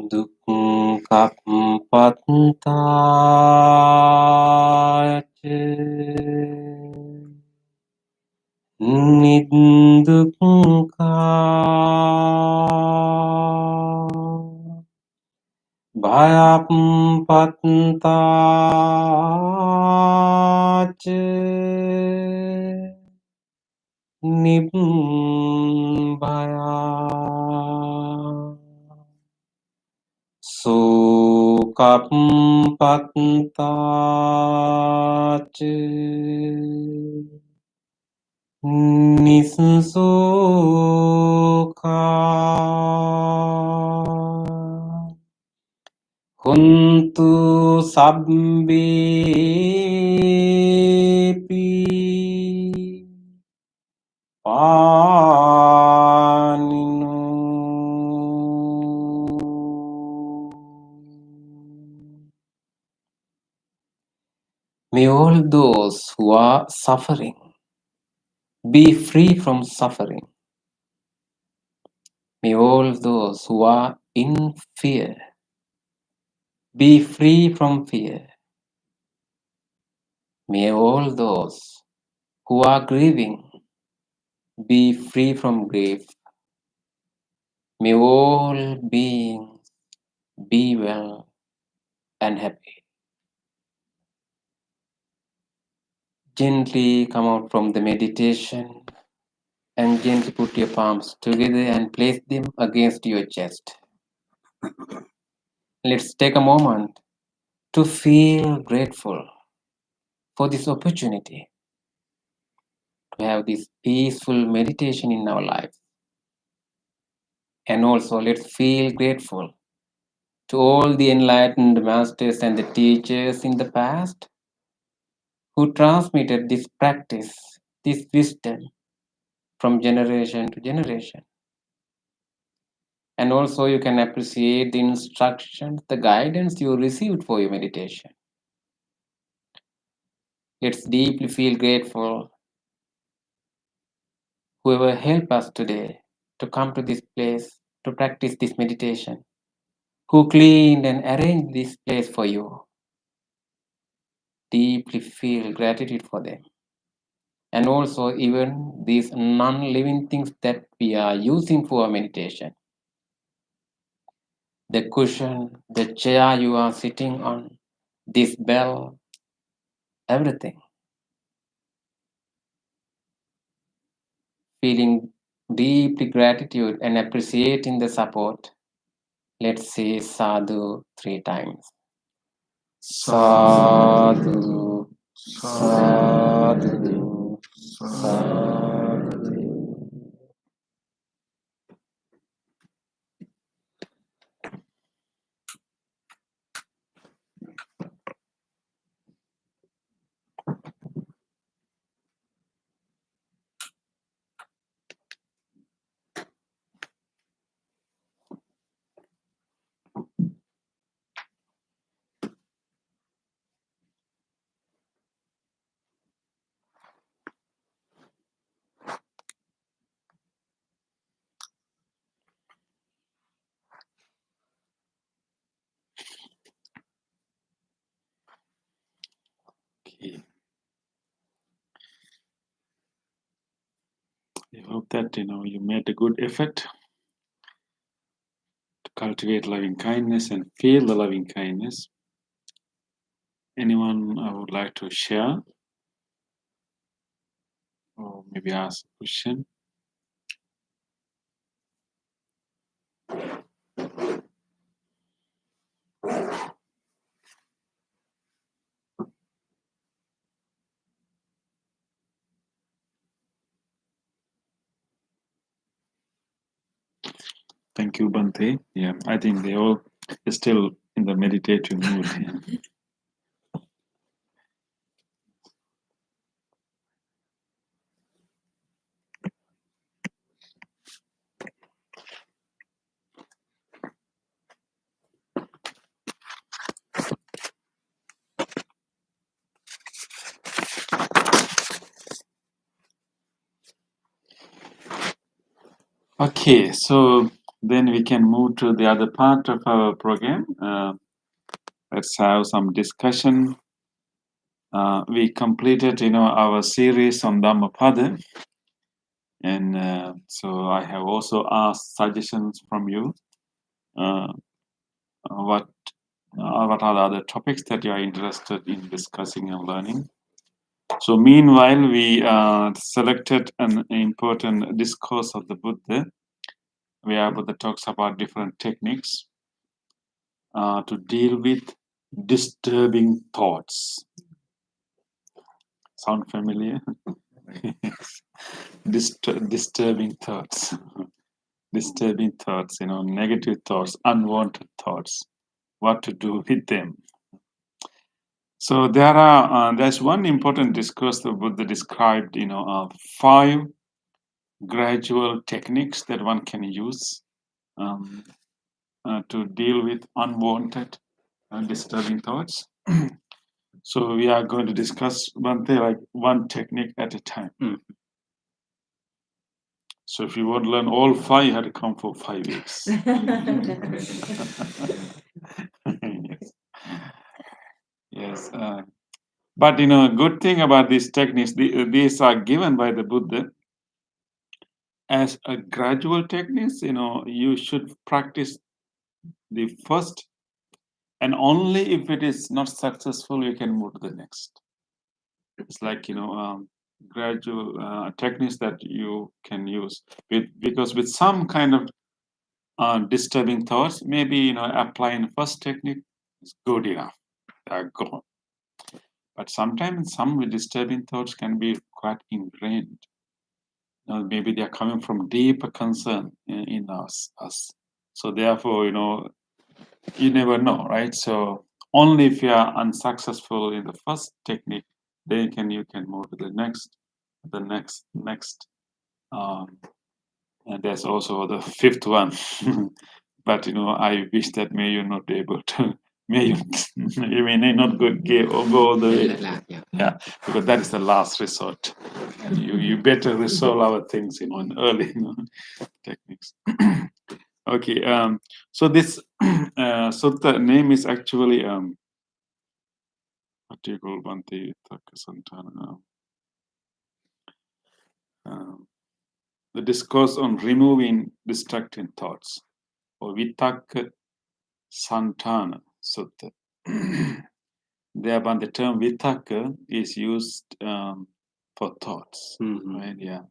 Dukkam pattāya Niddukkha Bhayam pattāya Nibbaya Sukam pattāya Nisukkha Huntu sabbepi paninu. May all those who are suffering be free from suffering. May all those who are in fear be free from fear. May all those who are grieving be free from grief. May all beings be well and happy. Gently come out from the meditation and gently put your palms together and place them against your chest. Let's take a moment to feel grateful for this opportunity to have this peaceful meditation in our lives. And also let's feel grateful to all the enlightened masters and the teachers in the past who transmitted this practice, this wisdom from generation to generation. And also you can appreciate the instructions, the guidance you received for your meditation. Let's deeply feel grateful whoever helped us today to come to this place to to practice this meditation, who cleaned and arranged this place for you. Deeply feel gratitude for them. And also even these non-living things that we are using for meditation. The cushion, the chair you are sitting on, this bell, everything. Feeling deeply gratitude and appreciating the support. Let's say sadhu 3 times. Sadhu, sadhu, sadhu. Okay. I hope that you made a good effort to cultivate loving kindness and feel the loving kindness. Anyone I would like to share or maybe ask a question? Thank you, Bante. Yeah, I think they all are still in the meditative mood. Yeah. Okay, so then we can move to the other part of our program. Let's have some discussion. We completed, our series on Dhammapada, and so I have also asked suggestions from you. What are the other topics that you are interested in discussing and learning? So meanwhile, we selected an important discourse of the Buddha, where Buddha talks about different techniques to deal with disturbing thoughts. Sound familiar? Disturbing thoughts. Disturbing thoughts, negative thoughts, unwanted thoughts. What to do with them? So there's one important discourse that Buddha described, 5 gradual techniques that one can use to deal with unwanted and disturbing thoughts. So we are going to discuss one technique at a time. So if you want to learn all 5, you have to come for 5 weeks. Yes. But good thing about these techniques, these are given by the Buddha as a gradual techniques. You should practice the first, and only if it is not successful, you can move to the next. It's like gradual techniques that you can use because with some kind of disturbing thoughts, maybe applying the first technique is good enough. Gone. But sometimes some disturbing thoughts can be quite ingrained. Maybe they are coming from deeper concern in us. So therefore, you never know, right? So only if you are unsuccessful in the first technique, then you can move to the next. And there's also the 5th one. But I wish that may you not be able to. You may not go all the way. Yeah, because that is the last resort. And you better resolve our things in early techniques. Okay. So this sutta name is actually what do you call Bhante Vitakka Santana? The discourse on removing distracting thoughts, or Vitakka Santana Sutta. Thereby, the term Vitakka is used for thoughts, right? Yeah.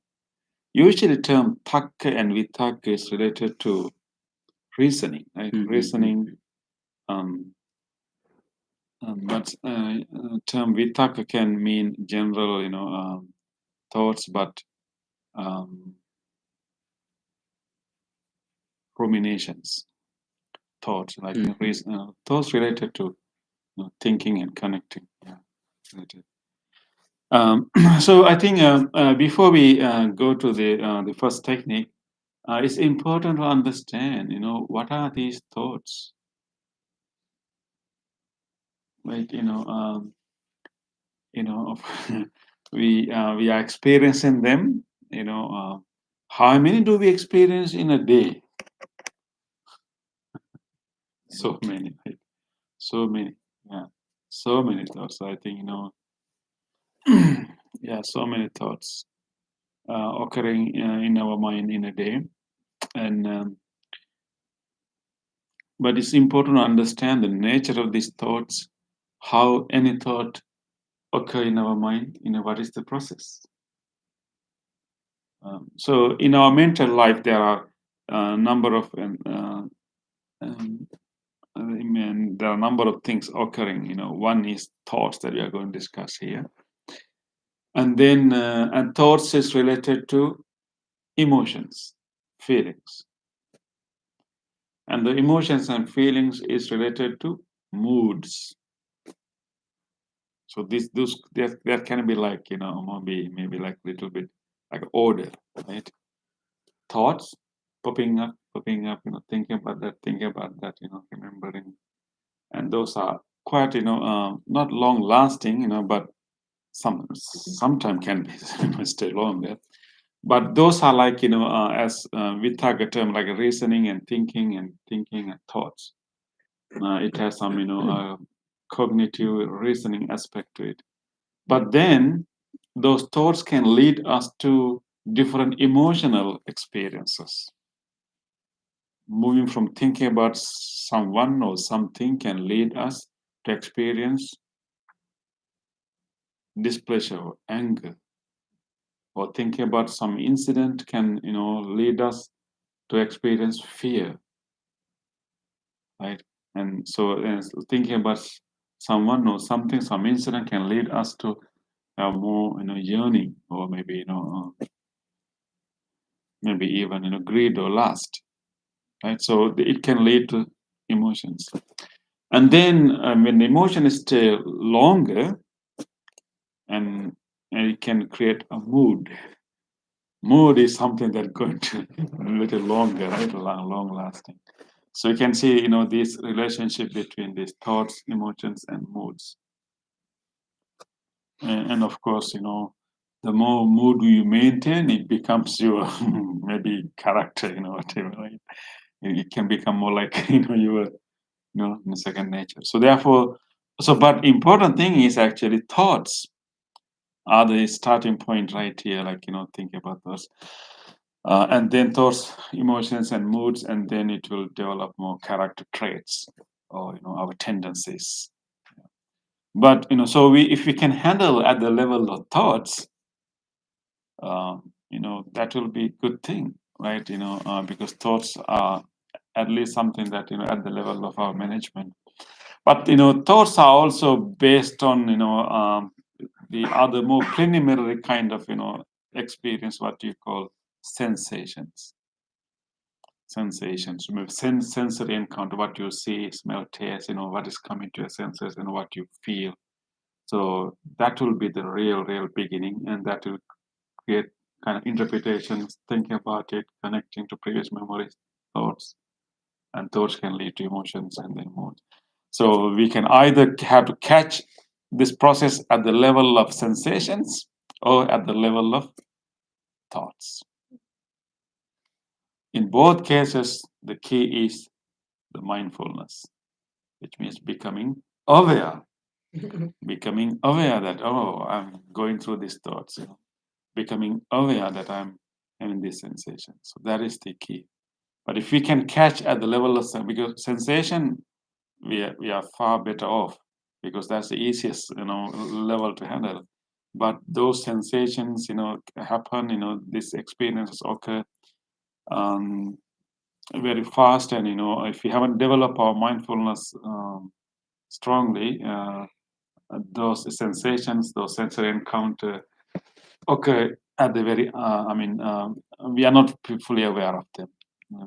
Usually, the term Takka and Vitakka is related to reasoning, right? Reasoning. But term Vitakka can mean general, thoughts, but ruminations, thoughts, like thoughts related to thinking and connecting. Yeah, related. So I think before we go to the first technique, it's important to understand, what are these thoughts? Like, we are experiencing them. How many do we experience in a day? So many, right? So many, yeah, so many thoughts. I think yeah, so many thoughts occurring in our mind in a day, and but it's important to understand the nature of these thoughts, how any thought occur in our mind. What is the process? So in our mental life, there are a number of there are a number of things occurring. One is thoughts that we are going to discuss here, and then and thoughts is related to emotions, feelings, and the emotions and feelings is related to moods. So there can be like maybe like little bit like order, right? Thoughts popping up, thinking about that, remembering, and those are quite not long lasting, but sometimes can be stay longer. But those are like as we tag a term like reasoning and thinking and thoughts. It has some cognitive reasoning aspect to it. But then those thoughts can lead us to different emotional experiences. Moving from thinking about someone or something can lead us to experience displeasure or anger. Or thinking about some incident can, lead us to experience fear, right? And so thinking about someone or something, some incident can lead us to have more, yearning, or maybe, maybe even, greed or lust, right? So it can lead to emotions. And then when the emotion is still longer, and it can create a mood. Mood is something that's going to a little longer, right? Long lasting. So you can see, this relationship between these thoughts, emotions, and moods. And of course, the more mood you maintain, it becomes your maybe character, whatever. Right? It can become more like your in second nature. So therefore, but important thing is actually thoughts are the starting point right here. Like think about those. And then thoughts, emotions, and moods, and then it will develop more character traits or our tendencies. But so if we can handle at the level of thoughts, that will be a good thing, right? Because thoughts are at least something that at the level of our management. But thoughts are also based on the other more preliminary kind of experience, what you call sensations. Maybe sensory encounter, what you see, smell, taste, what is coming to your senses, and what you feel. So that will be the real beginning, and that will create kind of interpretations, thinking about it, connecting to previous memories, thoughts, and thoughts can lead to emotions and then moods. So we can either have to catch this process at the level of sensations or at the level of thoughts. In both cases, the key is the mindfulness, which means becoming aware. Becoming aware that, oh, I'm going through these thoughts, becoming aware that I'm having this sensation. So that is the key. But if we can catch at the level of because sensation, we are far better off because that's the easiest level to handle. But those sensations happen, these experiences occur very fast, and if we haven't developed our mindfulness strongly, those sensations, those sensory encounter occur at the very we are not fully aware of them.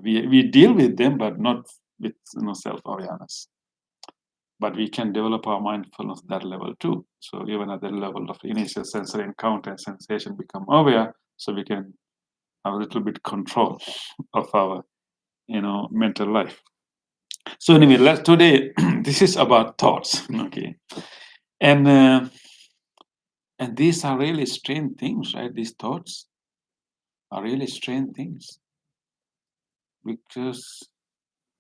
We deal with them, but not with self-awareness. But we can develop our mindfulness at that level too. So even at the level of initial sensory encounter and sensation, become aware, so we can have a little bit control of our mental life. So anyway, today this is about thoughts, okay, and these are really strange things, right? These thoughts are really strange things because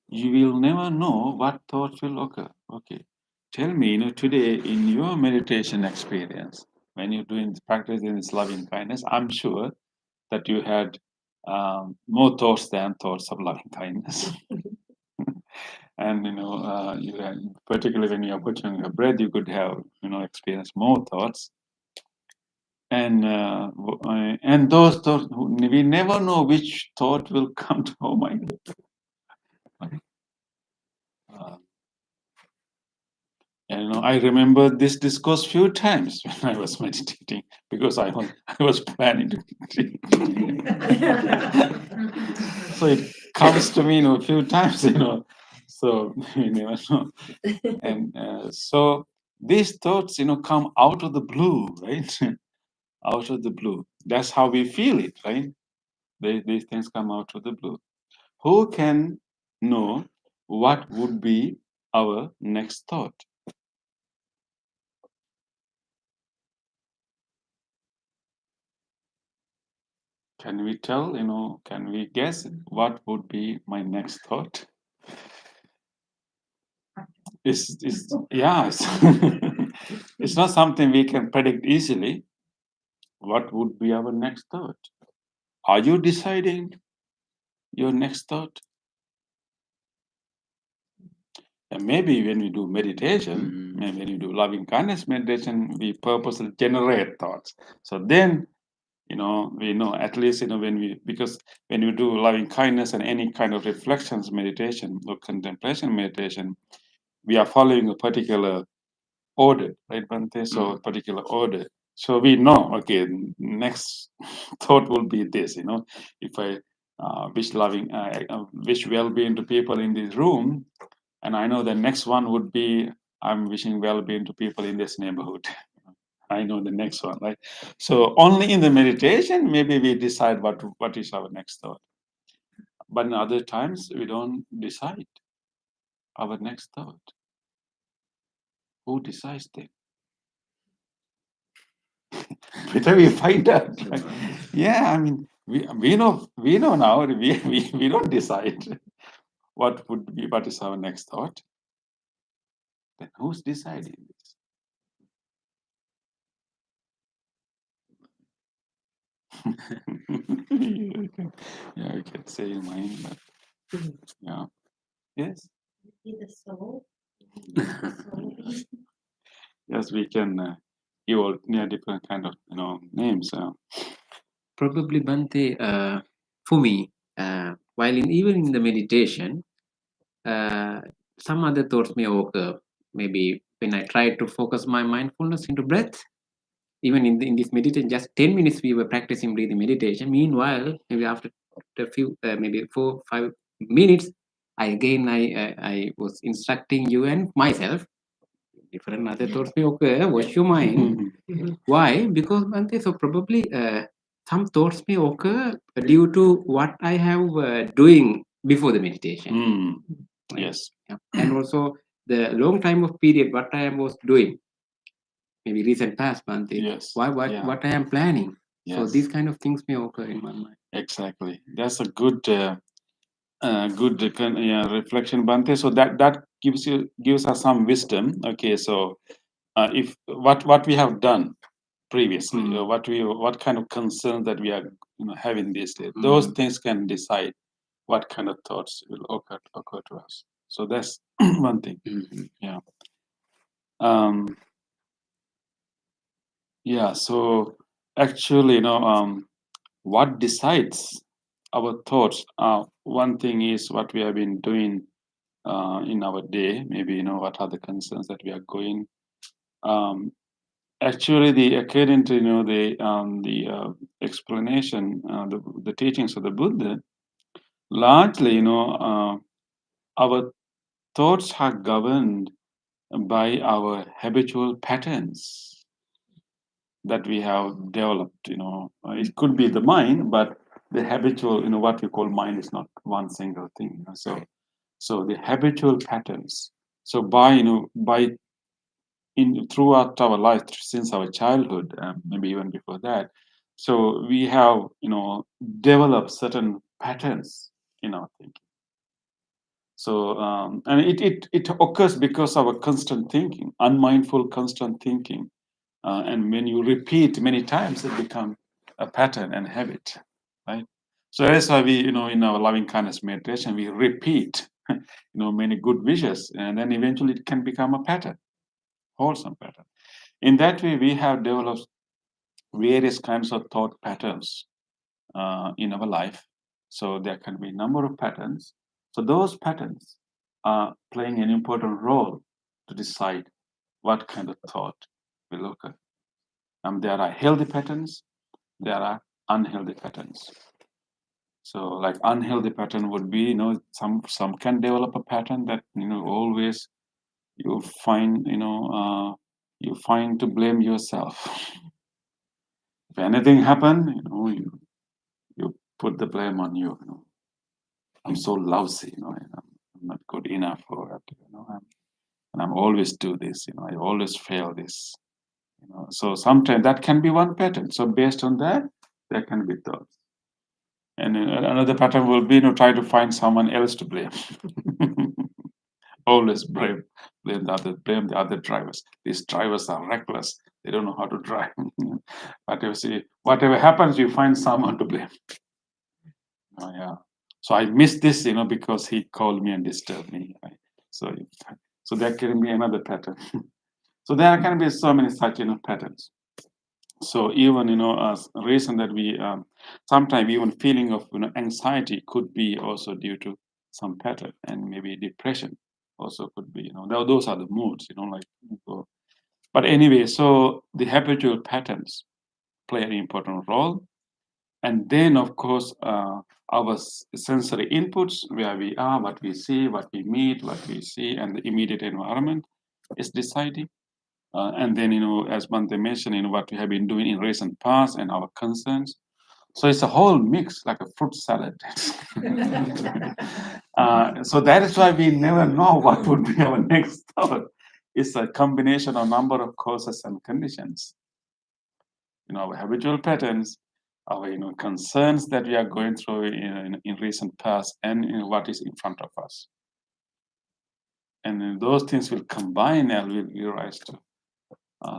you will never know what thoughts will occur. Okay, tell me, today in your meditation experience, when you're doing practicing this loving kindness, I'm sure that you had more thoughts than thoughts of loving kindness. And you had, particularly when you are putting your breath, you could have experience more thoughts. And those thoughts, we never know which thought will come to our mind. And I remember this discourse few times when I was meditating because I was planning to. So it comes to me, a few times, So you never know. And so these thoughts, come out of the blue, right? Out of the blue. That's how we feel it, right? These things come out of the blue. Who can know what would be our next thought? Can we tell, can we guess what would be my next thought? It's it's not something we can predict easily. What would be our next thought? Are you deciding your next thought? And maybe when we do meditation, maybe when you do loving kindness meditation, we purposely generate thoughts. So then, we know at least, because when you do loving kindness and any kind of reflections meditation or contemplation meditation, we are following a particular order, right, Bante? So a particular order. So we know, okay, next thought will be this, if I wish well-being to people in this room, and I know the next one would be, I'm wishing well-being to people in this neighborhood. I know the next one, right? So only in the meditation, maybe we decide what is our next thought. But in other times, we don't decide our next thought. Who decides that? Better we find out. Right? Yeah, I mean, we know now. We don't decide what is our next thought. Then who's deciding this? You can say your mind, but yeah, yes, Be the soul. yes, we can give all different kind of names. Probably, Bante, for me, while even in the meditation, some other thoughts may occur. Maybe when I try to focus my mindfulness into breath, even in this meditation, just 10 minutes we were practicing breathing meditation. Meanwhile, maybe after a few, maybe 4-5 minutes, I was instructing you and myself. Different other thoughts may occur. Wash your mind. Why? Because Bante, so probably some thoughts may occur due to what I have doing before the meditation. Yes. Yeah. And also the long time of period what I was doing, maybe recent past month. Yes. What I am planning. So Yes. these kind of things may occur in my mind. Exactly. That's a good Good reflection, Bante. So that gives us some wisdom. Okay, so if what we have done previously, what kind of concerns that we are having these days, those things can decide what kind of thoughts will occur to us. So that's one thing. Yeah. Yeah. So actually, what decides our thoughts? One thing is what we have been doing in our day. Maybe what are the concerns that we are going. Actually, according to the explanation, the teachings of the Buddha, largely our thoughts are governed by our habitual patterns that we have developed. It could be the mind, but the habitual, what we call mind is not one single thing. So the habitual patterns. So by throughout our life since our childhood, maybe even before that, so we have developed certain patterns in our thinking. So and it occurs because of a constant thinking, unmindful constant thinking, and when you repeat many times, it becomes a pattern and habit, right? So that's why we in our loving kindness meditation we repeat many good wishes, and then eventually it can become a pattern, wholesome pattern. In that way, we have developed various kinds of thought patterns in our life. So there can be a number of patterns. So those patterns are playing an important role to decide what kind of thought we look at. There are healthy patterns, there are unhealthy patterns. So like unhealthy pattern would be, some can develop a pattern that always you find to blame yourself. If anything happen, you put the blame on you. I'm so lousy, I'm not good enough for it, and I'm always do this, I always fail this, So sometimes that can be one pattern. So based on that, there can be thoughts. And another pattern will be, try to find someone else to blame. Always blame the other drivers. These drivers are reckless. They don't know how to drive. Whatever happens, you find someone to blame. Oh, yeah. So I missed this, because he called me and disturbed me. Right? So that can be another pattern. So there can be so many such, patterns. So even, as a reason that we sometimes even feeling of anxiety could be also due to some pattern, and maybe depression also could be. Those are the moods. But anyway, so the habitual patterns play an important role. And then, of course, our sensory inputs, where we are, what we see, what we meet, what we see, and the immediate environment is deciding. And then, as Bante mentioned, what we have been doing in recent past and our concerns. So it's a whole mix, like a fruit salad. So that is why we never know what would be our next thought. It's a combination of number of causes and conditions. Our habitual patterns, our concerns that we are going through in recent past, and what is in front of us. And then those things will combine and will give rise to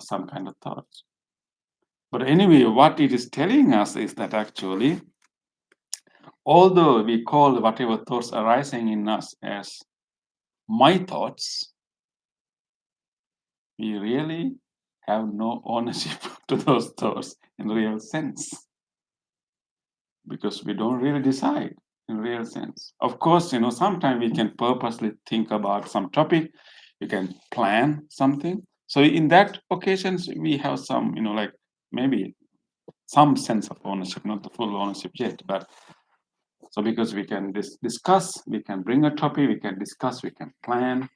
some kind of thoughts. But anyway, what it is telling us is that actually, although we call whatever thoughts arising in us as my thoughts, we really have no ownership to those thoughts in real sense, because we don't really decide in real sense. Of course, sometimes we can purposely think about some topic, we can plan something. So in that occasions, we have some, like maybe some sense of ownership, not the full ownership yet, but so because we can discuss, we can bring a topic, we can discuss, we can plan,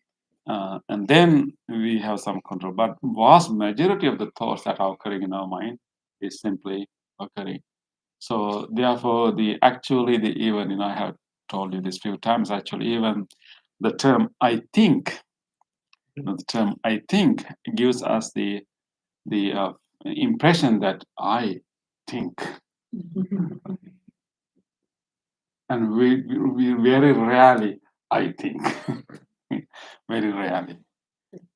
and then we have some control. But vast majority of the thoughts that are occurring in our mind is simply occurring. So therefore, even I have told you this few times. Actually, even the term "I think," the term "I think" gives us the impression that I think. and we very rarely, I think, very rarely.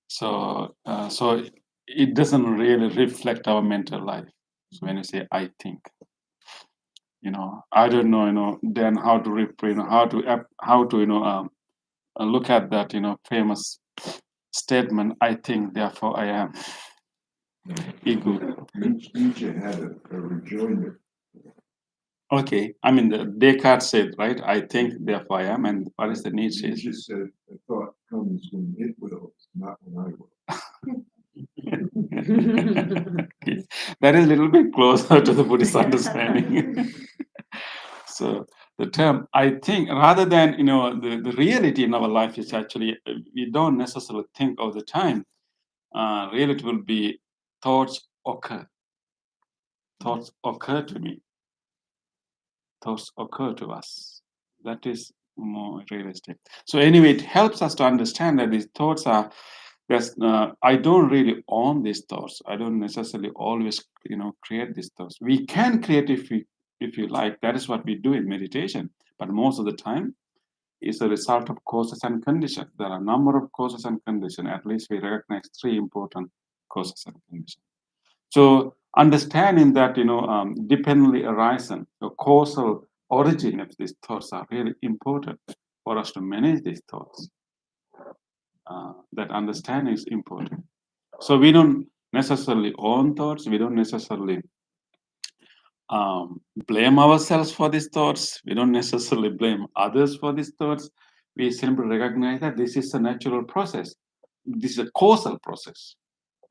So so it doesn't really reflect our mental life. So when you say I think, I don't know, then how to how to look at that, famous statement. I think, therefore I am. Ego. Nietzsche had a rejoinder. Okay, I mean, Descartes said, right? I think, therefore I am. And what is the Nietzsche? Nietzsche said, a thought comes when it wills, not when I will. Okay. That is a little bit closer to the Buddhist understanding. So the term I think, rather than the reality in our life is actually we don't necessarily think all the time. Really, it will be thoughts occur. Thoughts occur to me. Thoughts occur to us. That is more realistic. So anyway, it helps us to understand that these thoughts are. I don't really own these thoughts. I don't necessarily always, create these thoughts. We can create if you like. That is what we do in meditation. But most of the time, it's a result of causes and conditions. There are a number of causes and conditions. At least we recognize three important causes and conditions. So understanding that, dependently arising, the causal origin of these thoughts are really important for us to manage these thoughts. That understanding is important. So we don't necessarily own thoughts. We don't necessarily blame ourselves for these thoughts. We don't necessarily blame others for these thoughts. We simply recognize that this is a natural process. This is a causal process,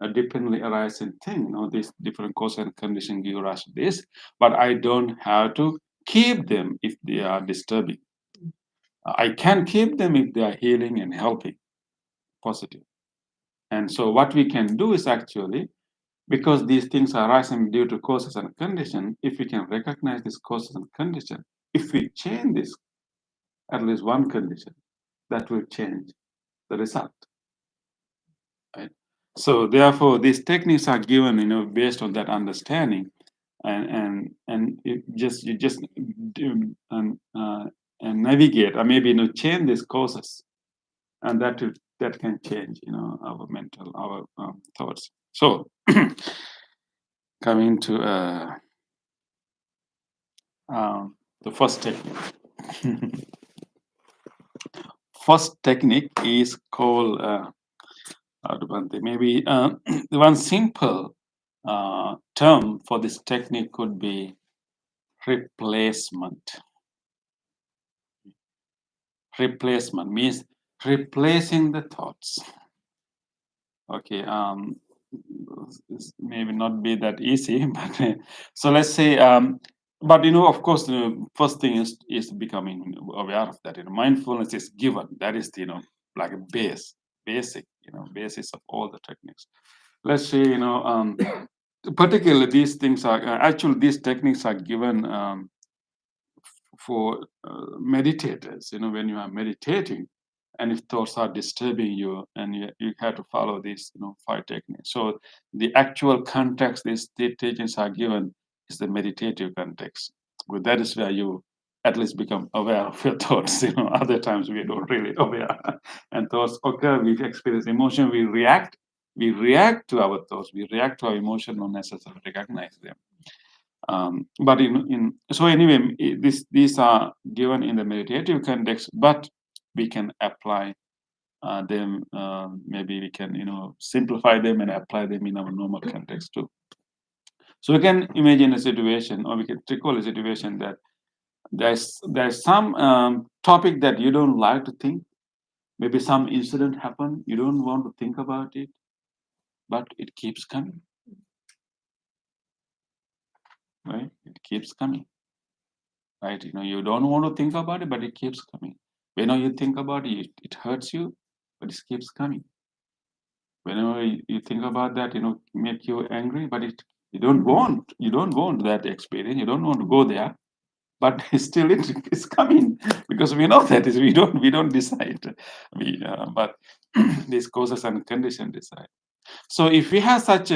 a dependently arising thing. These different causes and conditions give rise to this, but I don't have to keep them if they are disturbing. I can keep them if they are healing and helping, positive. And so what we can do is actually, because these things are arising due to causes and conditions, if we can recognize these causes and conditions, if we change this, at least one condition, that will change the result. Right? So therefore, these techniques are given, based on that understanding, and you just do, and navigate, or maybe change these causes, and that can change our mental, our thoughts. So coming to the first technique. First technique is called maybe the one simple term for this technique could be replacement. Replacement means replacing the thoughts. Okay, this maybe not be that easy, but so let's say, but of course, the first thing is becoming aware of that. Mindfulness is given. That is like a basic, basis of all the techniques. Let's say, particularly these things are actually these techniques are given for meditators. When you are meditating, and if thoughts are disturbing you, and you have to follow these 5 techniques. So the actual context these teachings are given is the meditative context. Well, that is where you at least become aware of your thoughts. Other times we don't really aware, and thoughts occur. We experience emotion. We react to our thoughts. We react to our emotion, not necessarily recognize them. But so anyway, these are given in the meditative context, but we can apply them. Maybe we can simplify them and apply them in our normal context too. So we can imagine a situation, or we can recall a situation that there's some topic that you don't like to think. Maybe some incident happened. You don't want to think about it, but it keeps coming. Right? It keeps coming. Right? You don't want to think about it, but it keeps coming. Whenever you think about it, it hurts you, but it keeps coming. Whenever you think about that, make you angry, but you don't want that experience. You don't want to go there, but still it's coming, because we know that we don't decide. But these causes and conditions decide. So if we have such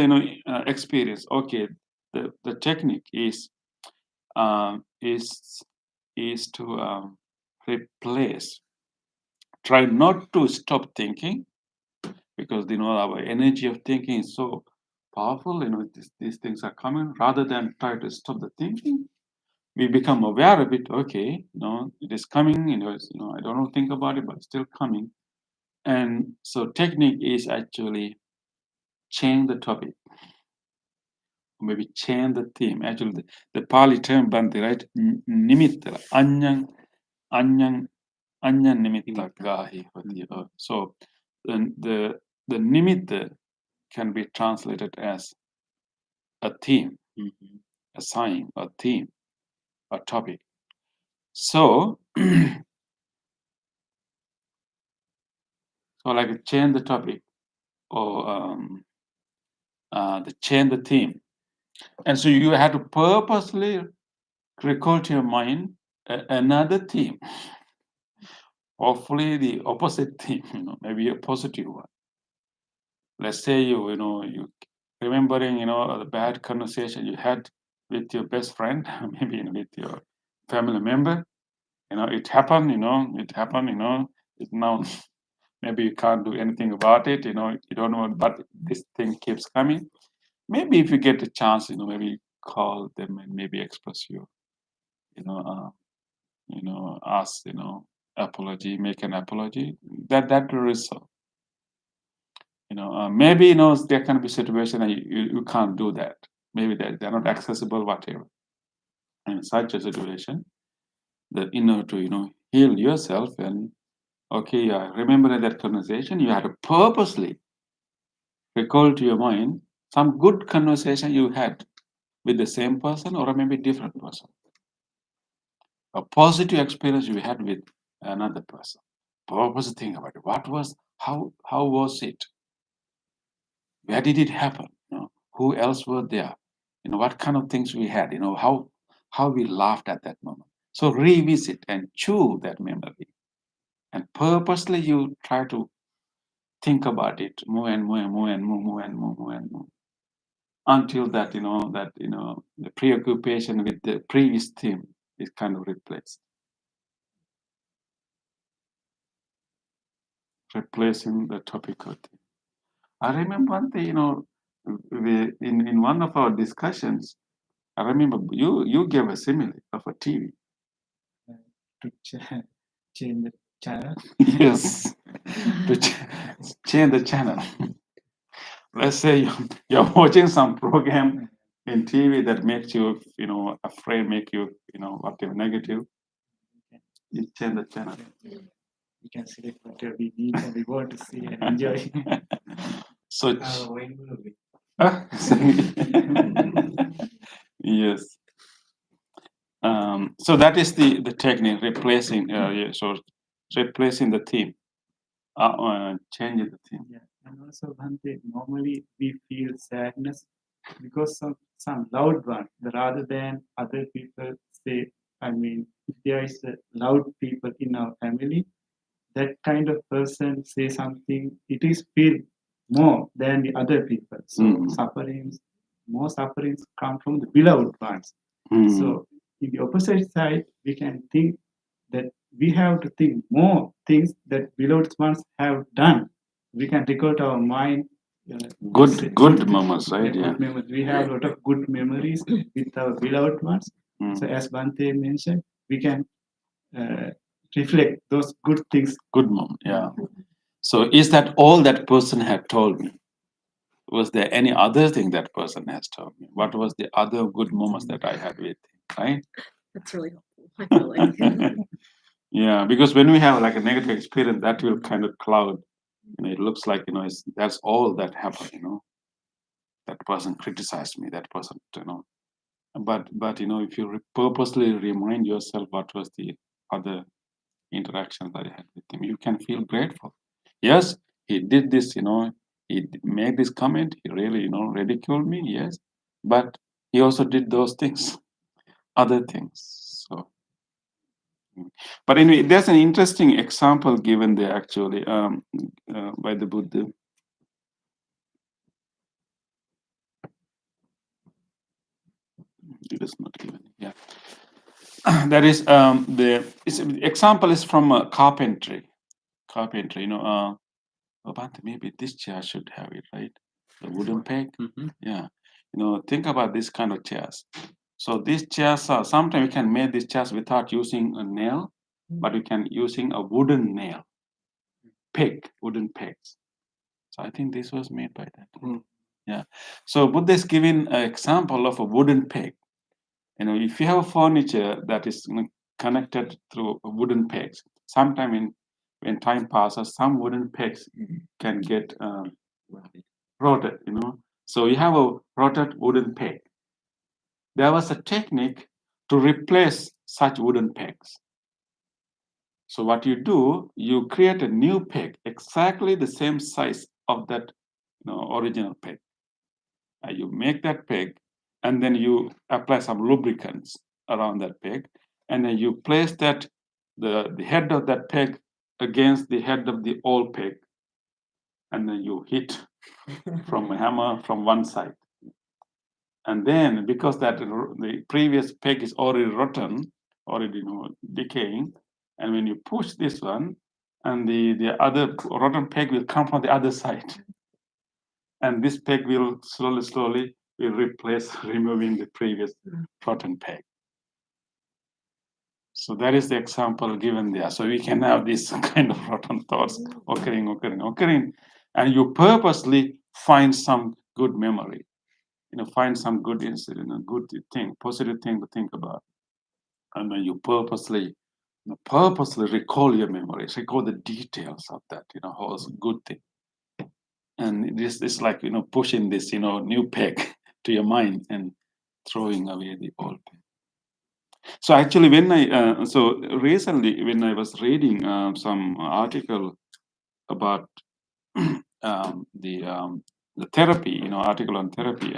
experience, okay, the technique is is to replace. Try not to stop thinking, because our energy of thinking is so powerful. These things are coming. Rather than try to stop the thinking, we become aware of it. Okay, it is coming. I don't know, think about it, but it's still coming. And so technique is actually change the topic, maybe change the theme. Actually, the Pali term Bhante, right? Nimitta, anyang nimitta gahi. So the nimitta can be translated as a theme, a sign, a theme, a topic. So, like change the topic or change the theme. And so you had to purposely recall to your mind another theme. Hopefully the opposite theme, maybe a positive one. Let's say you remembering, the bad conversation you had with your best friend, maybe with your family member. It happened, it's now maybe you can't do anything about it, you don't know, but this thing keeps coming. Maybe if you get a chance, maybe call them and maybe express your, ask, apology, make an apology. That will resolve. Maybe there can be situation that you can't do that. Maybe they're not accessible, whatever. And in such a situation, that to heal yourself and okay, remember that conversation, you had to purposely recall to your mind some good conversation you had with the same person or maybe different person. A positive experience you had with another person. Purposely think about it. What was, how was it? Where did it happen? Who else were there? What kind of things we had? How we laughed at that moment. So revisit and chew that memory. And purposely you try to think about it more and more and more and more and more and more. Until that, the preoccupation with the previous theme is kind of replaced. Replacing the topic of theme. I remember one thing, in one of our discussions, I remember you gave a simile of a TV. To change the channel. Yes, to change the channel. Let's say you're watching some program in TV that makes you, afraid, make you, whatever negative. You change the channel. We can select whatever we need and we want to see and enjoy. So, movie. yes. So that is the technique, replacing. So replacing the theme, changing the theme. Yeah, and also Bhante, normally we feel sadness because of some loved one, rather than other people say. I mean, if there is a loud people in our family, that kind of person say something, it is feel more than the other people. So more sufferings come from the beloved ones. So in the opposite side, we can think that we have to think more things that beloved ones have done. We can recall to our mind good moments, right? good memories. We have a lot of good memories with our beloved ones. So as Bhante mentioned, we can reflect those good things. Good moment, yeah. So is that all that person had told me? Was there any other thing that person has told me? What was the other good moments that I had with him, right? That's really helpful. I feel like. Yeah, because when we have like a negative experience, that will kind of cloud. It looks like that's all that happened. That person criticized me. That person, But if you purposely remind yourself what was the other interactions that I had with him, you can feel grateful. Yes, he did this. He made this comment. He really, ridiculed me. Yes, but he also did those things, other things. So. But anyway, there's an interesting example given there actually by the Buddha. It is not given. Yeah. That is example is from carpentry. Carpentry, Bhante, maybe this chair should have it, right? The wooden peg. Yeah. Think about this kind of chairs. So these chairs are sometimes you can make these chairs without using a nail, but you can using a wooden nail, wooden pegs. So I think this was made by that. Yeah. So Buddha is giving an example of a wooden peg. If you have a furniture that is connected through wooden pegs, sometime when time passes, some wooden pegs can get rotted. So you have a rotted wooden peg. There was a technique to replace such wooden pegs. So what you do, you create a new peg exactly the same size of that original peg. You make that peg, and then you apply some lubricants around that peg, and then you place that the head of that peg against the head of the old peg, and then you hit from a hammer from one side. And then because that the previous peg is already rotten, already decaying, and when you push this one, and the other rotten peg will come from the other side, and this peg will slowly will replace removing the previous rotten peg. So that is the example given there. So we can have this kind of rotten thoughts occurring, and you purposely find some good memory. Find some good incident, a good thing, positive thing to think about, and then you purposely recall your memories, recall the details of that. How was a good thing, and this is like pushing this new peg to your mind and throwing away the old peg. So actually, when I recently when I was reading some article about the therapy, article on therapy,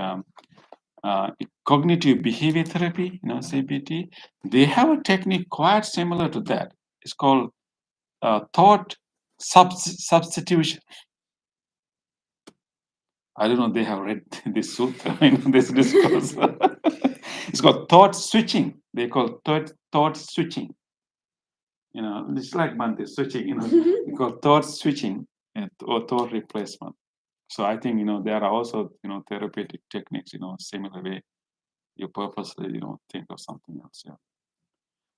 cognitive behavior therapy, CBT, they have a technique quite similar to that. It's called thought substitution. I don't know. They have read this sutra, this discourse. It's called thought switching. They call thought switching. It's like Bhante switching. It's called thought switching or thought replacement. So I think there are also therapeutic techniques. Similar way you purposely think of something else. Yeah.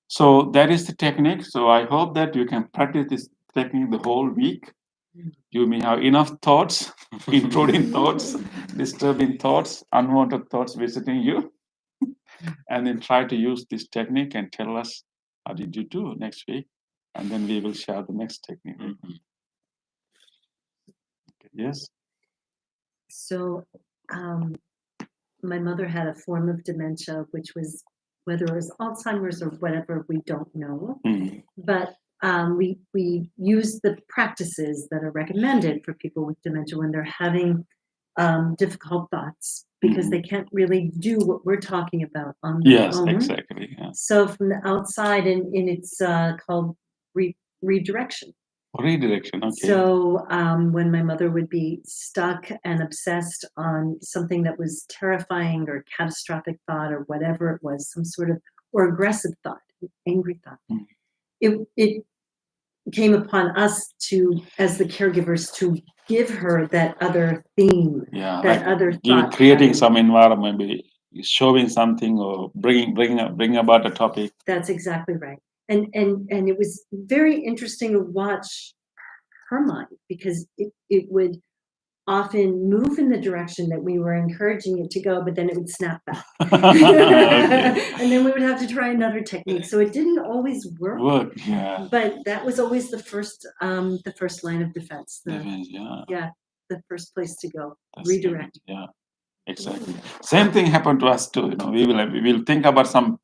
So that is the technique. So I hope that you can practice this technique the whole week. You may have enough thoughts, intruding thoughts, disturbing thoughts, unwanted thoughts visiting you. And then try to use this technique and tell us how did you do next week. And then we will share the next technique. Okay, yes? So my mother had a form of dementia, which was, whether it was Alzheimer's or whatever, we don't know. But we use the practices that are recommended for people with dementia when they're having difficult thoughts, because they can't really do what we're talking about on their own. Yes, exactly. Yeah. So from the outside, and it's called redirection. Redirection, okay. So when my mother would be stuck and obsessed on something that was terrifying or catastrophic thought or whatever it was, some sort of, or aggressive thought, angry thought, it came upon us to, as the caregivers, to give her that other theme, that like other thought. Creating some environment, maybe showing something or bringing about a topic. That's exactly right. And it was very interesting to watch her mind, because it would often move in the direction that we were encouraging it to go, but then it would snap back. And then we would have to try another technique. So it didn't always work. Yeah. But that was always the first line of defense. The first place to go. Redirect. Yeah, exactly. Same thing happened to us too. We will think about some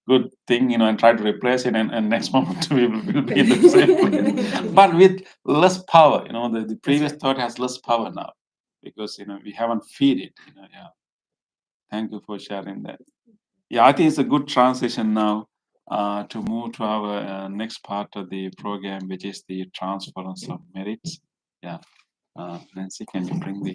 good thing, and try to replace it, and next moment we will be in the same place, but with less power. The previous thought has less power now, because we haven't feed it. Yeah. Thank you for sharing that. Yeah, I think it's a good transition now to move to our next part of the program, which is the transference of merits. Yeah. Nancy, can you bring the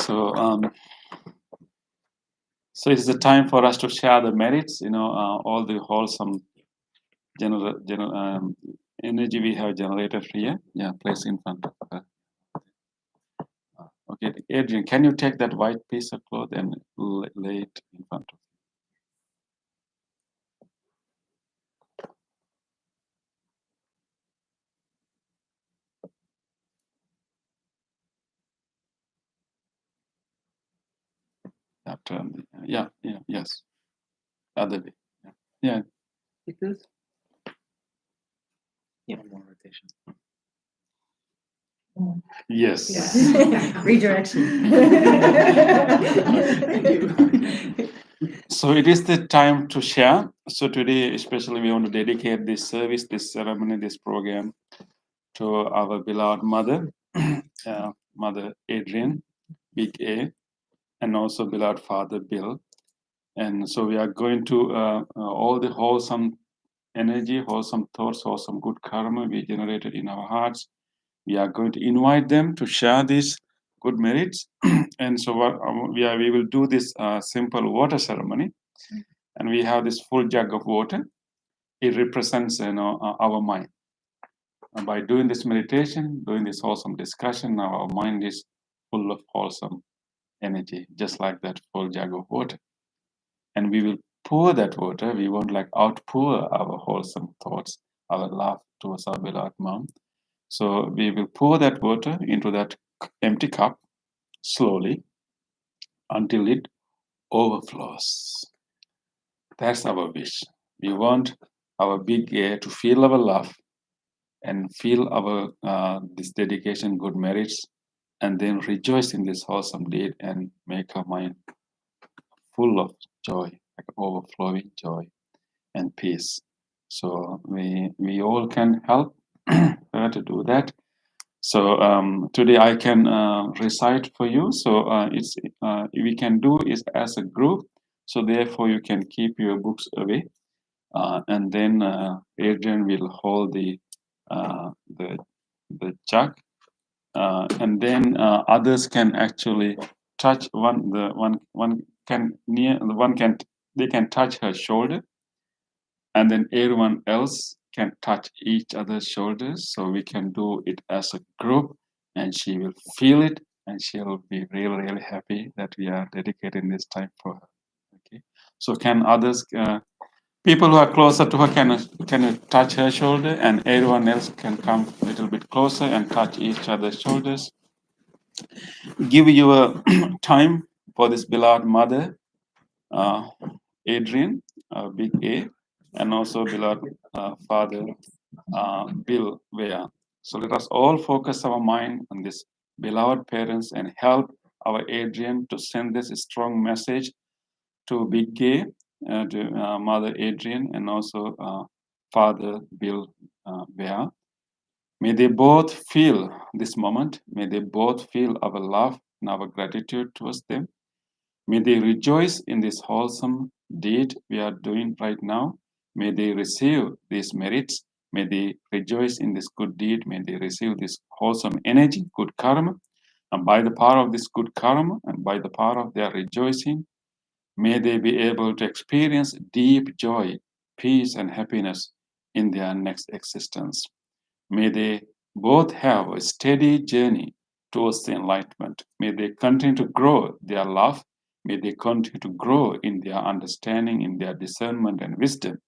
So it's the time for us to share the merits, all the wholesome energy we have generated here. Yeah, place in front of her. Okay, Adrian, can you take that white piece of cloth and lay it in front of you? After, yes. Other way. Yeah. Because more rotation. Yes. Redirection. Thank you. So it is the time to share. So today, especially, we want to dedicate this service, this ceremony, this program to our beloved mother, Mother Adrian, Big A, and also beloved Father Bill. And so we are going to all the wholesome energy, wholesome thoughts, wholesome good karma we generated in our hearts. We are going to invite them to share these good merits. And so we will do this simple water ceremony. And we have this full jug of water. It represents our mind. And by doing this meditation, doing this wholesome discussion, now our mind is full of wholesome energy, just like that full jug of water. And we will pour that water. We won't outpour our wholesome thoughts, our love towards our beloved mom. So we will pour that water into that empty cup slowly until it overflows. That's our wish. We want our big A to feel our love and feel our this dedication, good merits, and then rejoice in this wholesome deed and make our mind full of joy, like overflowing joy and peace. So we all can help her to do that. So today I can recite for you. So it's we can do it as a group. So therefore you can keep your books away, and then Adrian will hold the jug, and then others can actually touch they can touch her shoulder, and then everyone else can touch each other's shoulders, so we can do it as a group, and she will feel it, and she'll be really, really happy that we are dedicating this time for her. Okay, so can others, people who are closer to her, can touch her shoulder, and everyone else can come a little bit closer and touch each other's shoulders. Give your time for this beloved mother, Adrian, Big A, and also beloved Father Bill Wea. So let us all focus our mind on this beloved parents and help our Adrian to send this strong message to Big A, to Mother Adrian, and also Father Bill Wea. May they both feel this moment. May they both feel our love and our gratitude towards them. May they rejoice in this wholesome deed we are doing right now. May they receive these merits. May they rejoice in this good deed. May they receive this wholesome energy, good karma. And by the power of this good karma and by the power of their rejoicing, may they be able to experience deep joy, peace, and happiness in their next existence. May they both have a steady journey towards the enlightenment. May they continue to grow their love. May they continue to grow in their understanding, in their discernment and wisdom.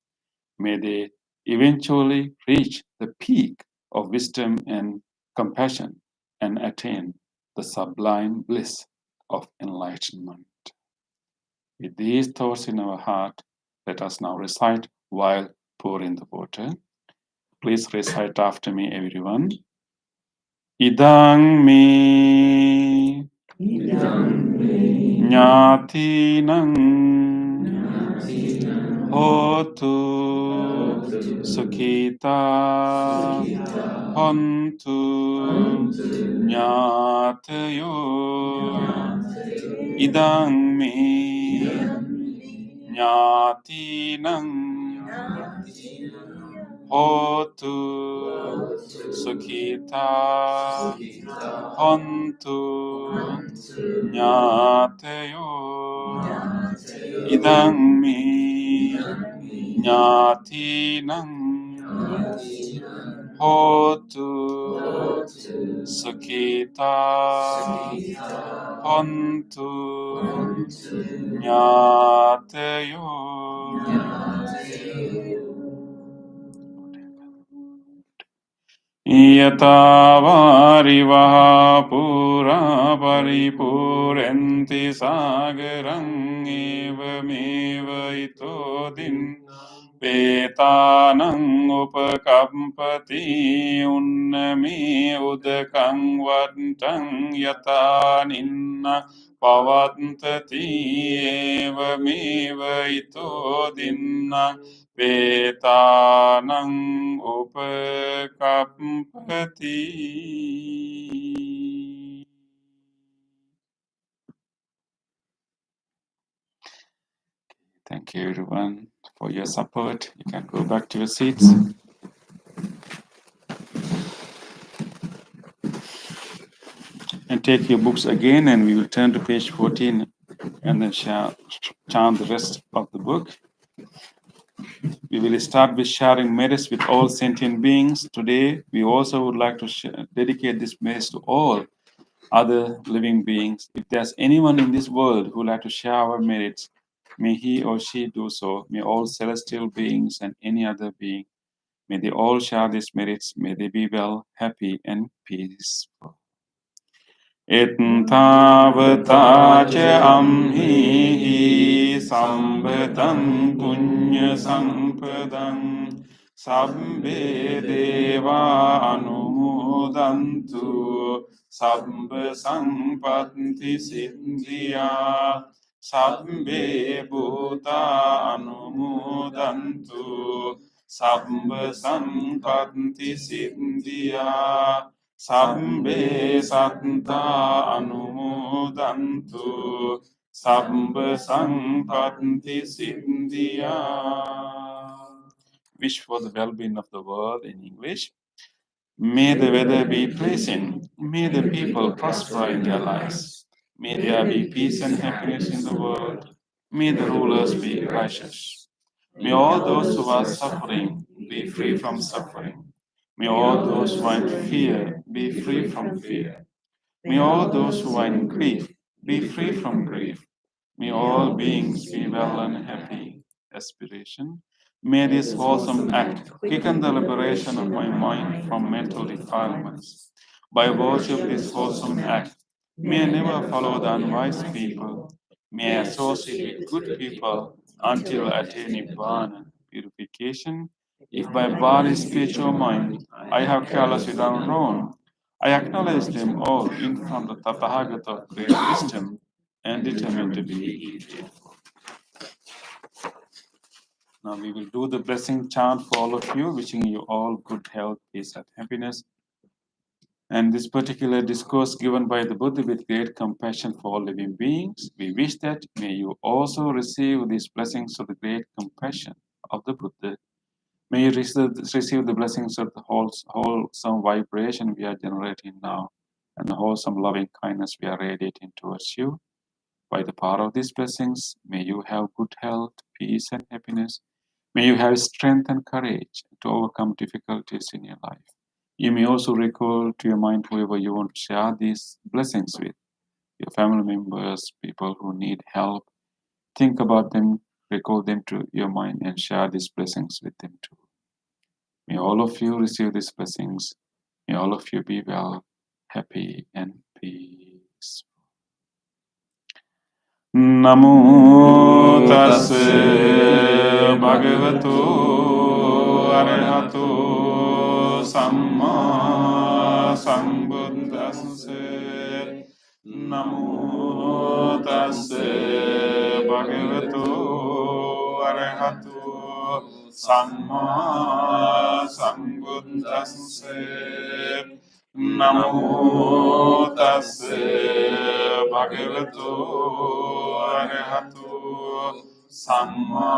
May they eventually reach the peak of wisdom and compassion and attain the sublime bliss of enlightenment. With these thoughts in our heart, let us now recite while pouring the water. Please recite after me, everyone. Idang me Nyatinang Hotu Sukita Hontu Nyatayo Idang me Nyatinang Hotu Sukhita Hontu Nyateyo Idang Mi Nyatinang Hotu Sukhita Hontu Nyateyo. Yatavarivaha pura paripurenti sagarang evameva itodin petanang upakampati unnami udakang vantang yata ninna pavantati evameva itodinna Vetanang upakampati. Thank you everyone for your support. You can go back to your seats. And take your books again, and we will turn to page 14 and then chant the rest of the book. We will start with sharing merits with all sentient beings. Today, we also would like to dedicate this merits to all other living beings. If there's anyone in this world who would like to share our merits, may he or she do so. May all celestial beings and any other being, may they all share these merits. May they be well, happy, and peaceful. Ettavata cha amhi sambhatam punya sampadam sabbe deva anumodantu sabba sampatti siddhya sabbe bhuta anumodantu sabba sampatti siddhya Sabbe satta anumodantu sabba sampatti siddhya. Wish for the well-being of the world in English. May the weather be pleasant. May the people prosper in their lives. May there be peace and happiness in the world. May the rulers be righteous. May all those who are suffering be free from suffering. May all those who are in fear be free from fear. May all those who are in grief be free from grief. May all beings be well and happy. Aspiration. May this wholesome act quicken the liberation of my mind from mental defilements. By virtue of this wholesome act, may I never follow the unwise people. May I associate with good people until I attain Nibbana, purification. If by body, speech, or mind I have carelessly done wrong, I acknowledge them all in front of the Tathagata of great wisdom and determined to be faithful. Now we will do the blessing chant for all of you, wishing you all good health, peace, and happiness. And this particular discourse given by the Buddha with great compassion for all living beings, we wish that may you also receive these blessings of the great compassion of the Buddha. May you receive the blessings of the wholesome vibration we are generating now and the wholesome loving kindness we are radiating towards you. By the power of these blessings, may you have good health, peace, and happiness. May you have strength and courage to overcome difficulties in your life. You may also recall to your mind whoever you want to share these blessings with, your family members, people who need help. Think about them, recall them to your mind, and share these blessings with them too. May all of you receive these blessings. May all of you be well, happy, and peaceful. Namo tassa bhagavato arahato samma sambuddhassa. Namo tassa bhagavato arahato samma sambuddhassa. Namo tassa bhagavato arahato samma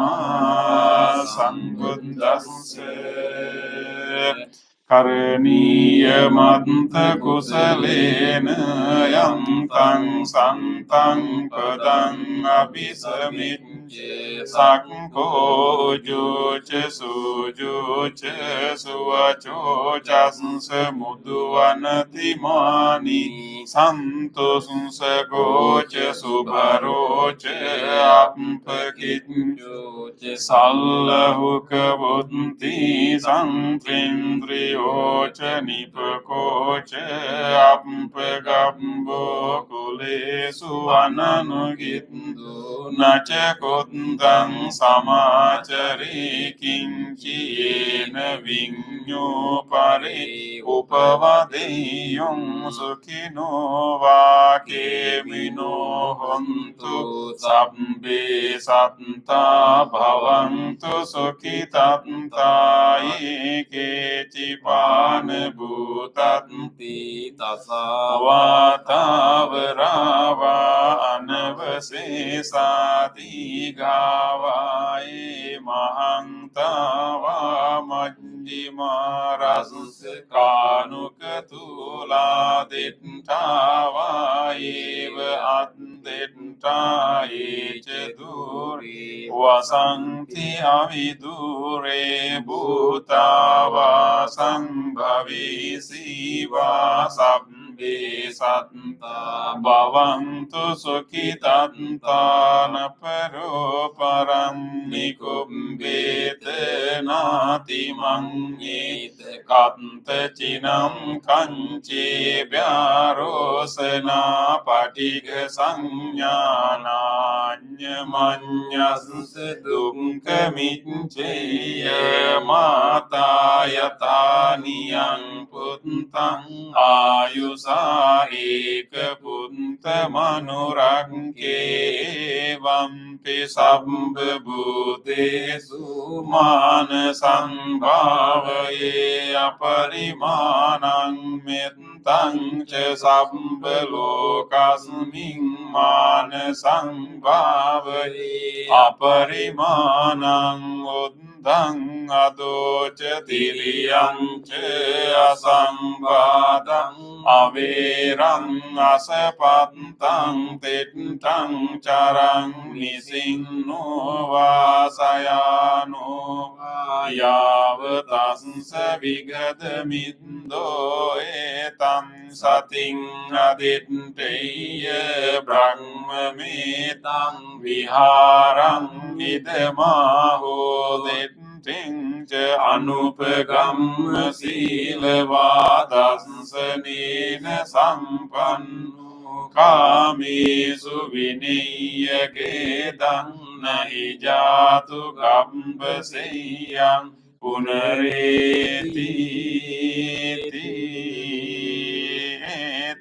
sambuddhassa. කරණීය මත්ත කුසලේන යන්තං සන්තං පදං අபிසමිච්ඡේ සක්ඛෝ ජෝච සුජෝච සුවචෝ චස්ස මුදුවනති මානි සන්තෝසුංස ගෝච සුභරෝච අප්පකිච්ඡෝච සල්ලහුක බුද්ධි සංත්‍රින්ද්‍රියෝච නිපකෝච අප්පගම්බෝ කුලේසු අනනුගින්දු නච කොත්තං සමාචරී කිංචීන විඤ්ඤෝ පරි උපවදෙය්‍යං සුඛිනෝ වාකේමිනෝ හොන්තු සබ්බේ සත්තා භවන්තු සුඛිතත්තා ඒකේචිපාන භූතත්ති තසවාතාවරාවා අනවසේසාති ගාවායේ මහන්තාවා මජ්ජිමා රස්ස කානුක තුලා දෙට්ඨාවා ඒව අද්දෙට්ඨා ඒච දුරේ වසන්ති අවිදුරේ භූතාවා සංභවීසීවා සබ්බේ සත්තා භවන්තු සුඛිතත්තාන පරෝ පරං නිකුම්බේත නාති මං කත්ත චිනම් කංචේ ව්‍යාරෝසනා පටිඝ සංඥානාඤ්ඤ මඤ්ඤස්ස දුක්ඛ මිච්ඡේය මාතා යතානියං පුත්තං ආයුසා ඒක පුත්ත මනුරංකේ වම්පි සබ්බ භූතේසු මාන සංභාවයේ අපරිමාණං මෙත්තං ච සබ්බ ලෝකස්මින් මාන සංභාවයේ අපරිමාණං උද්දං අදෝච තිරියං ච අසංවාදං අවේරං අසපත්තං තෙත්තං චරං නිසින්නෝ වාසයානෝ යාව තස්ස විගත මිද්දෝ ඒතං සතින් අදිත්තේය බ්‍රහ්මමේතං විහාරං ඉදමාහෝ දෙත්තිංච අනුපගම්ම සීලවාදස්සනේන සම්පන්නෝ කාමේසු විනීයගේ දන්නහි ජාතු ගම්බසෙයං පුනරේති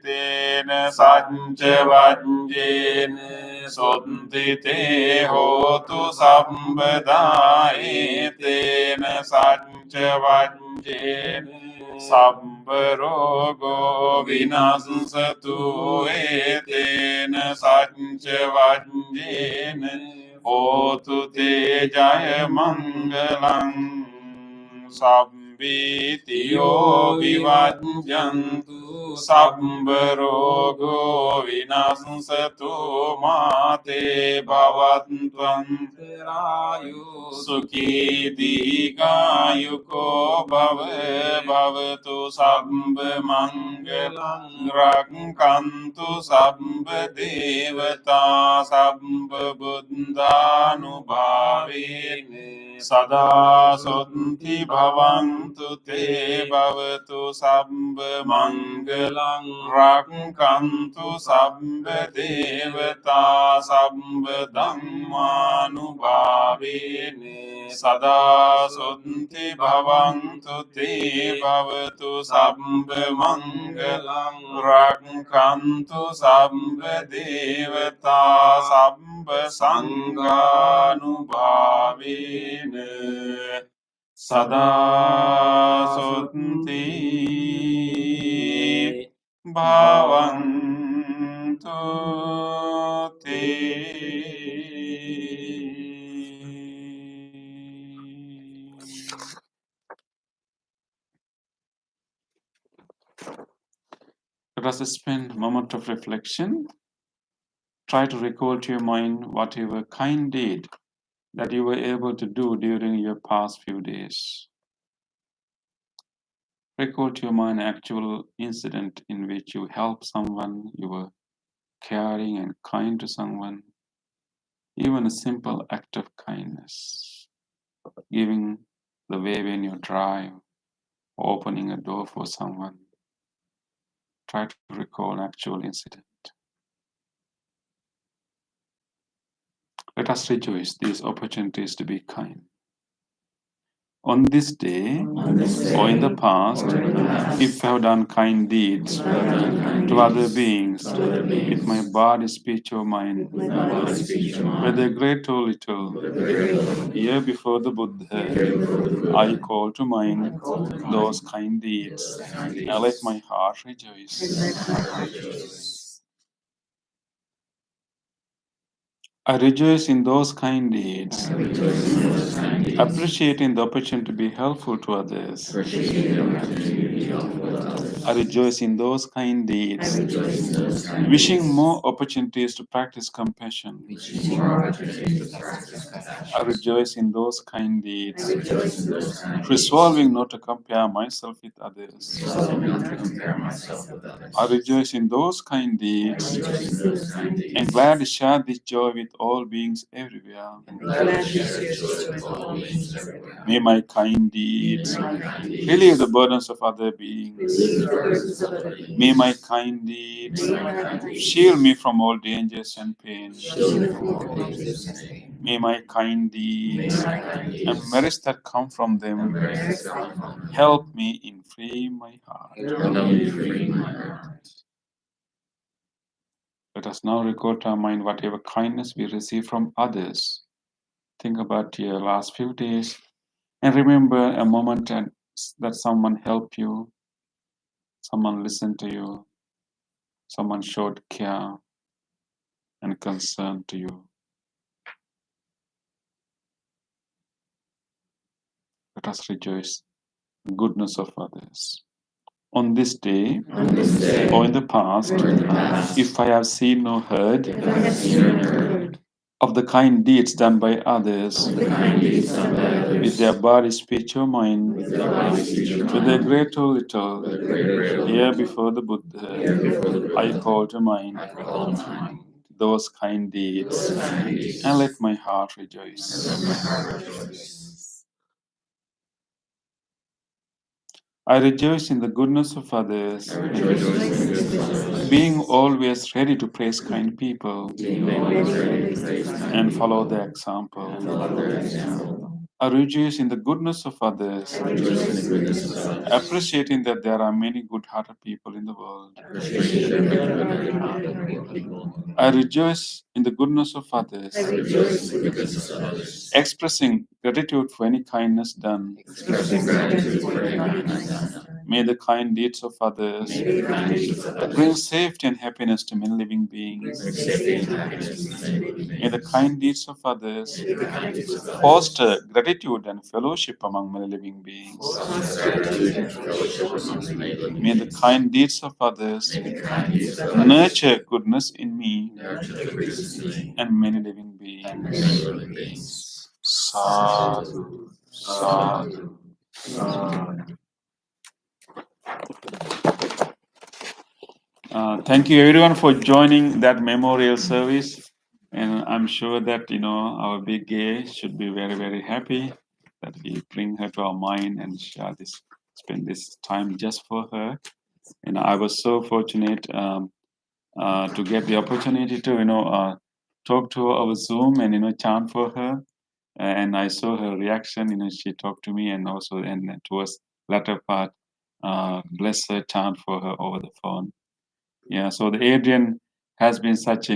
තේන සච්ච වජ්ජේන සොත්තිතේ හෝතු සම්බදා ඒතේන සච්ච වජ්ජේන සබ්බ රෝගෝ විනාශසතු ඒතේන සච්ච වජ්ජේන හෝතු තේ ජය මංගලං සබ්බීතියෝ විවජ්ජන්තු සබ්බ රෝගෝ විනාශසතු මාතේ භවත්වන්තරායු සුඛී දීඝායුකෝ භව භවතු සබ්බ මංගලං රක්ඛන්තු සබ්බ දේවතා සබ්බ බුද්ධානුභාවේන සදා සොත්ති භවන්තු තේ භවතු සබ්බ මංගලං රක්ඛන්තු සබ්බ දේවතා සබ්බ ධම්මානුභාවේන සදා සොත්ති භවන්තු තේ භවතු සබ්බ මංගලං රක්ඛන්තු සබ්බ දේවතා සබ්බ සංඝානුභාවේන සදා සොත්ති භවන්තු Let us spend a moment of reflection. Try to recall to your mind whatever kind deed that you were able to do during your past few days. Recall to your mind actual incident in which you helped someone, you were caring and kind to someone, even a simple act of kindness, giving the way when you drive, opening a door for someone. Try to recall actual incident. Let us rejoice these opportunities to be kind. On this day or in the past, if I have done kind deeds to other beings with my body, speech, or mind, whether great or little, here before the Buddha, I call to mind those kind deeds, and let my heart rejoice. I rejoice in those kind deeds, appreciating the opportunity to be helpful to others. I rejoice in those kind deeds, wishing more opportunities to practice compassion. I rejoice in those kind deeds, resolving not to compare myself with others. I rejoice in those kind deeds, and glad to share this joy with all beings everywhere. May my kind deeds relieve the burdens of other beings. May my kind deeds shield me from all dangers and pain. May my kind deeds and merits that come from them help me in freeing my heart. Let us now recall to our mind whatever kindness we receive from others. Think about your last few days and remember a moment that someone helped you, someone listened to you, someone showed care and concern to you. Let us rejoice in the goodness of others. On this day or in the past, if I have seen or heard of the kind deeds done by others with their body, speech, or mind, whether great or little, here before the Buddha, I call to mind those kind deeds and let my heart rejoice. I rejoice in the goodness of others, being always ready to praise kind people and follow their example. I rejoice in the goodness of others, appreciating that there are many good-hearted people in the world. I rejoice in the goodness of others, expressing gratitude for any kindness done. May the kind deeds of others bring safety and happiness to many living beings. May the kind deeds of others foster gratitude and fellowship among many living beings. May the kind deeds of others nurture goodness in me and many living beings. Sadhu, sadhu, sadhu. Thank you everyone for joining that memorial service, and I'm sure that our big A should be very, very happy that we bring her to our mind and spend this time just for her. And I was so fortunate to get the opportunity to talk to her over Zoom and chant for her. And I saw her reaction. She talked to me, and also towards latter part, bless her, chant for her over the phone. Yeah, so the Adrian has been such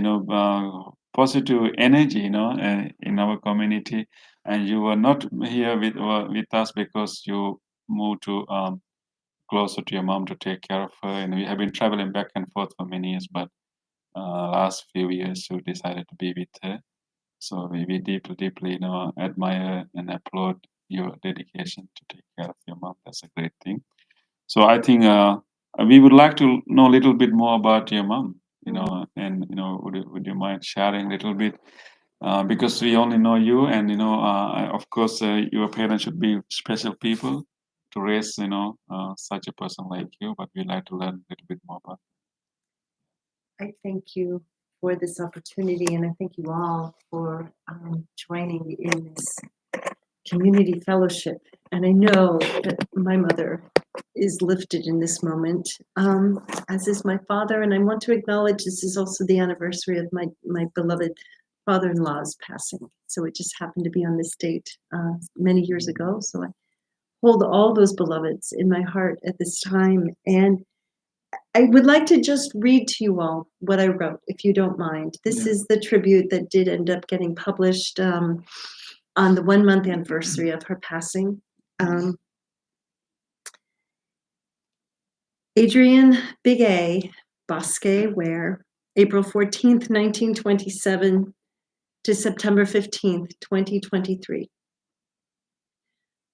positive energy in our community, and you were not here with us because you moved to closer to your mom to take care of her, and we have been traveling back and forth for many years, but last few years you decided to be with her. So we deeply admire and applaud your dedication to take care of your mom. That's a great thing. So I think We would like to know a little bit more about your mom, and would you mind sharing a little bit? Because we only know you, and of course, your parents should be special people to raise, such a person like you. But we'd like to learn a little bit more about. I thank you for this opportunity, and I thank you all for joining in this community fellowship. And I know that my mother is lifted in this moment, as is my father. And I want to acknowledge this is also the anniversary of my beloved father-in-law's passing. So it just happened to be on this date many years ago. So I hold all those beloveds in my heart at this time. And I would like to just read to you all what I wrote, if you don't mind. This is the tribute that did end up getting published on the 1 month anniversary of her passing. Adrian Big A Bosque Ware, April 14th, 1927 to September 15th, 2023.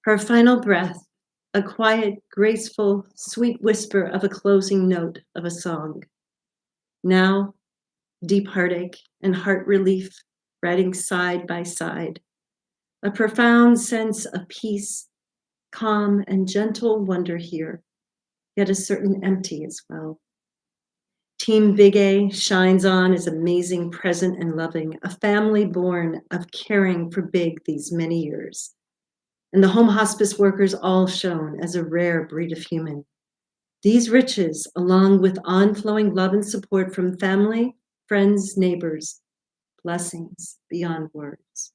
Her final breath, a quiet, graceful, sweet whisper of a closing note of a song. Now, deep heartache and heart relief riding side by side. A profound sense of peace, calm, and gentle wonder here, yet a certain empty as well. Team Big A shines on as amazing, present, and loving, a family born of caring for Big these many years. And the home hospice workers all shown as a rare breed of human. These riches, along with on-flowing love and support from family, friends, neighbors, blessings beyond words.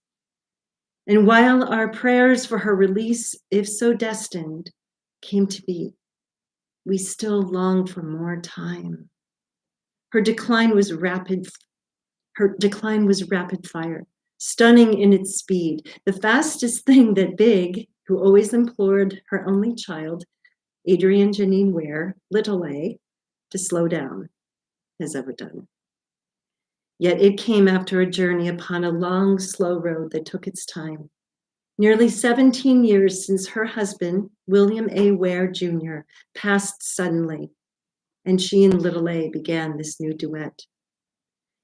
And while our prayers for her release, if so destined, came to be, we still long for more time. Her decline was rapid fire, stunning in its speed, the fastest thing that Big, who always implored her only child, Adrian Janine Ware, little A, to slow down, has ever done. Yet it came after a journey upon a long, slow road that took its time. Nearly 17 years since her husband, William A. Ware Jr., passed suddenly, and she and little A began this new duet.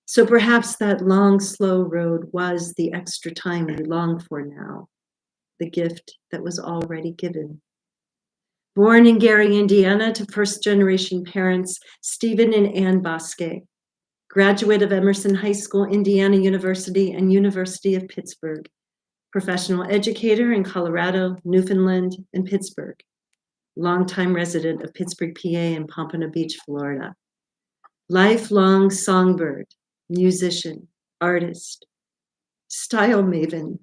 So perhaps that long, slow road was the extra time we long for now, the gift that was already given. Born in Gary, Indiana, to first-generation parents, Stephen and Ann Bosque, graduate of Emerson High School, Indiana University, and University of Pittsburgh, professional educator in Colorado, Newfoundland, and Pittsburgh, longtime resident of Pittsburgh, PA, and Pompano Beach, Florida. Lifelong songbird, musician, artist, style maven,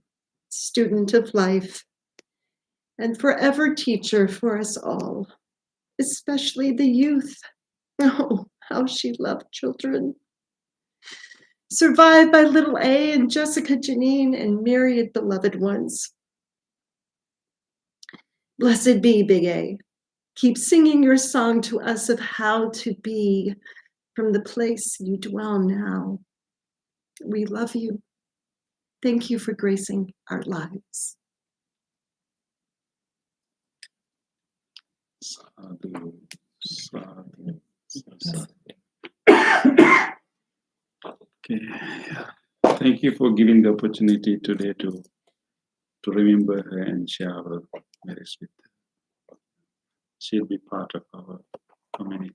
student of life, and forever teacher for us all, especially the youth. Oh, how she loved children. Survived by little A and Jessica Janine and myriad beloved ones. Blessed be Big A. Keep singing your song to us of how to be from the place you dwell now. We love you. Thank you for gracing our lives. Sadhu, sadhu, sadhu. Okay. Thank you for giving the opportunity today to remember her and share our memories with her. She'll be part of our community.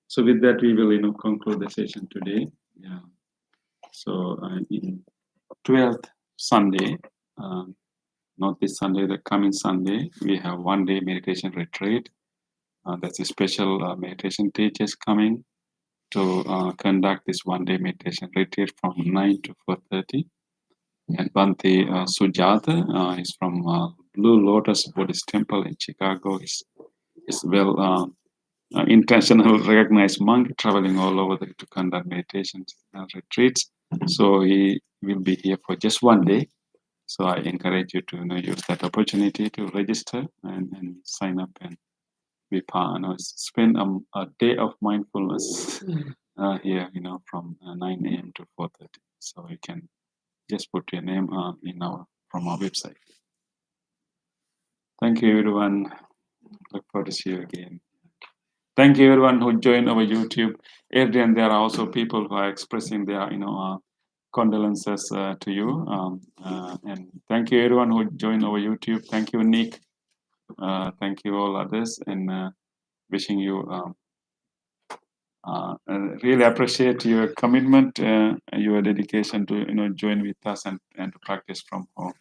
So with that, we will conclude the session today. Yeah. So in 12th Sunday, not this Sunday, the coming Sunday, we have 1-day meditation retreat. That's a special meditation teachers coming to conduct this 1-day meditation retreat from 9 to 4:30. And Bhante Sujata is from Blue Lotus Buddhist Temple in Chicago. Is well international recognized monk traveling all over to conduct meditations retreats. So he will be here for just 1 day. So I encourage you to use that opportunity to register and sign up and be part. Spend a day of mindfulness here. From 9 a.m. to 4:30. So you can just put your name from our website. Thank you, everyone. Look forward forward to see you again. Thank you everyone who joined our YouTube. Adrian, there are also people who are expressing their, condolences to you. And thank you everyone who joined our YouTube. Thank you, Nick. Thank you all others, and wishing you. Really appreciate your commitment, your dedication to join with us and to practice from home.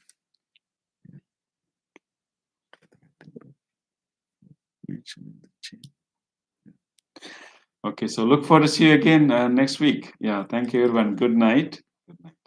Okay, so look forward to see you again next week. Yeah, thank you everyone. Good night. Good night.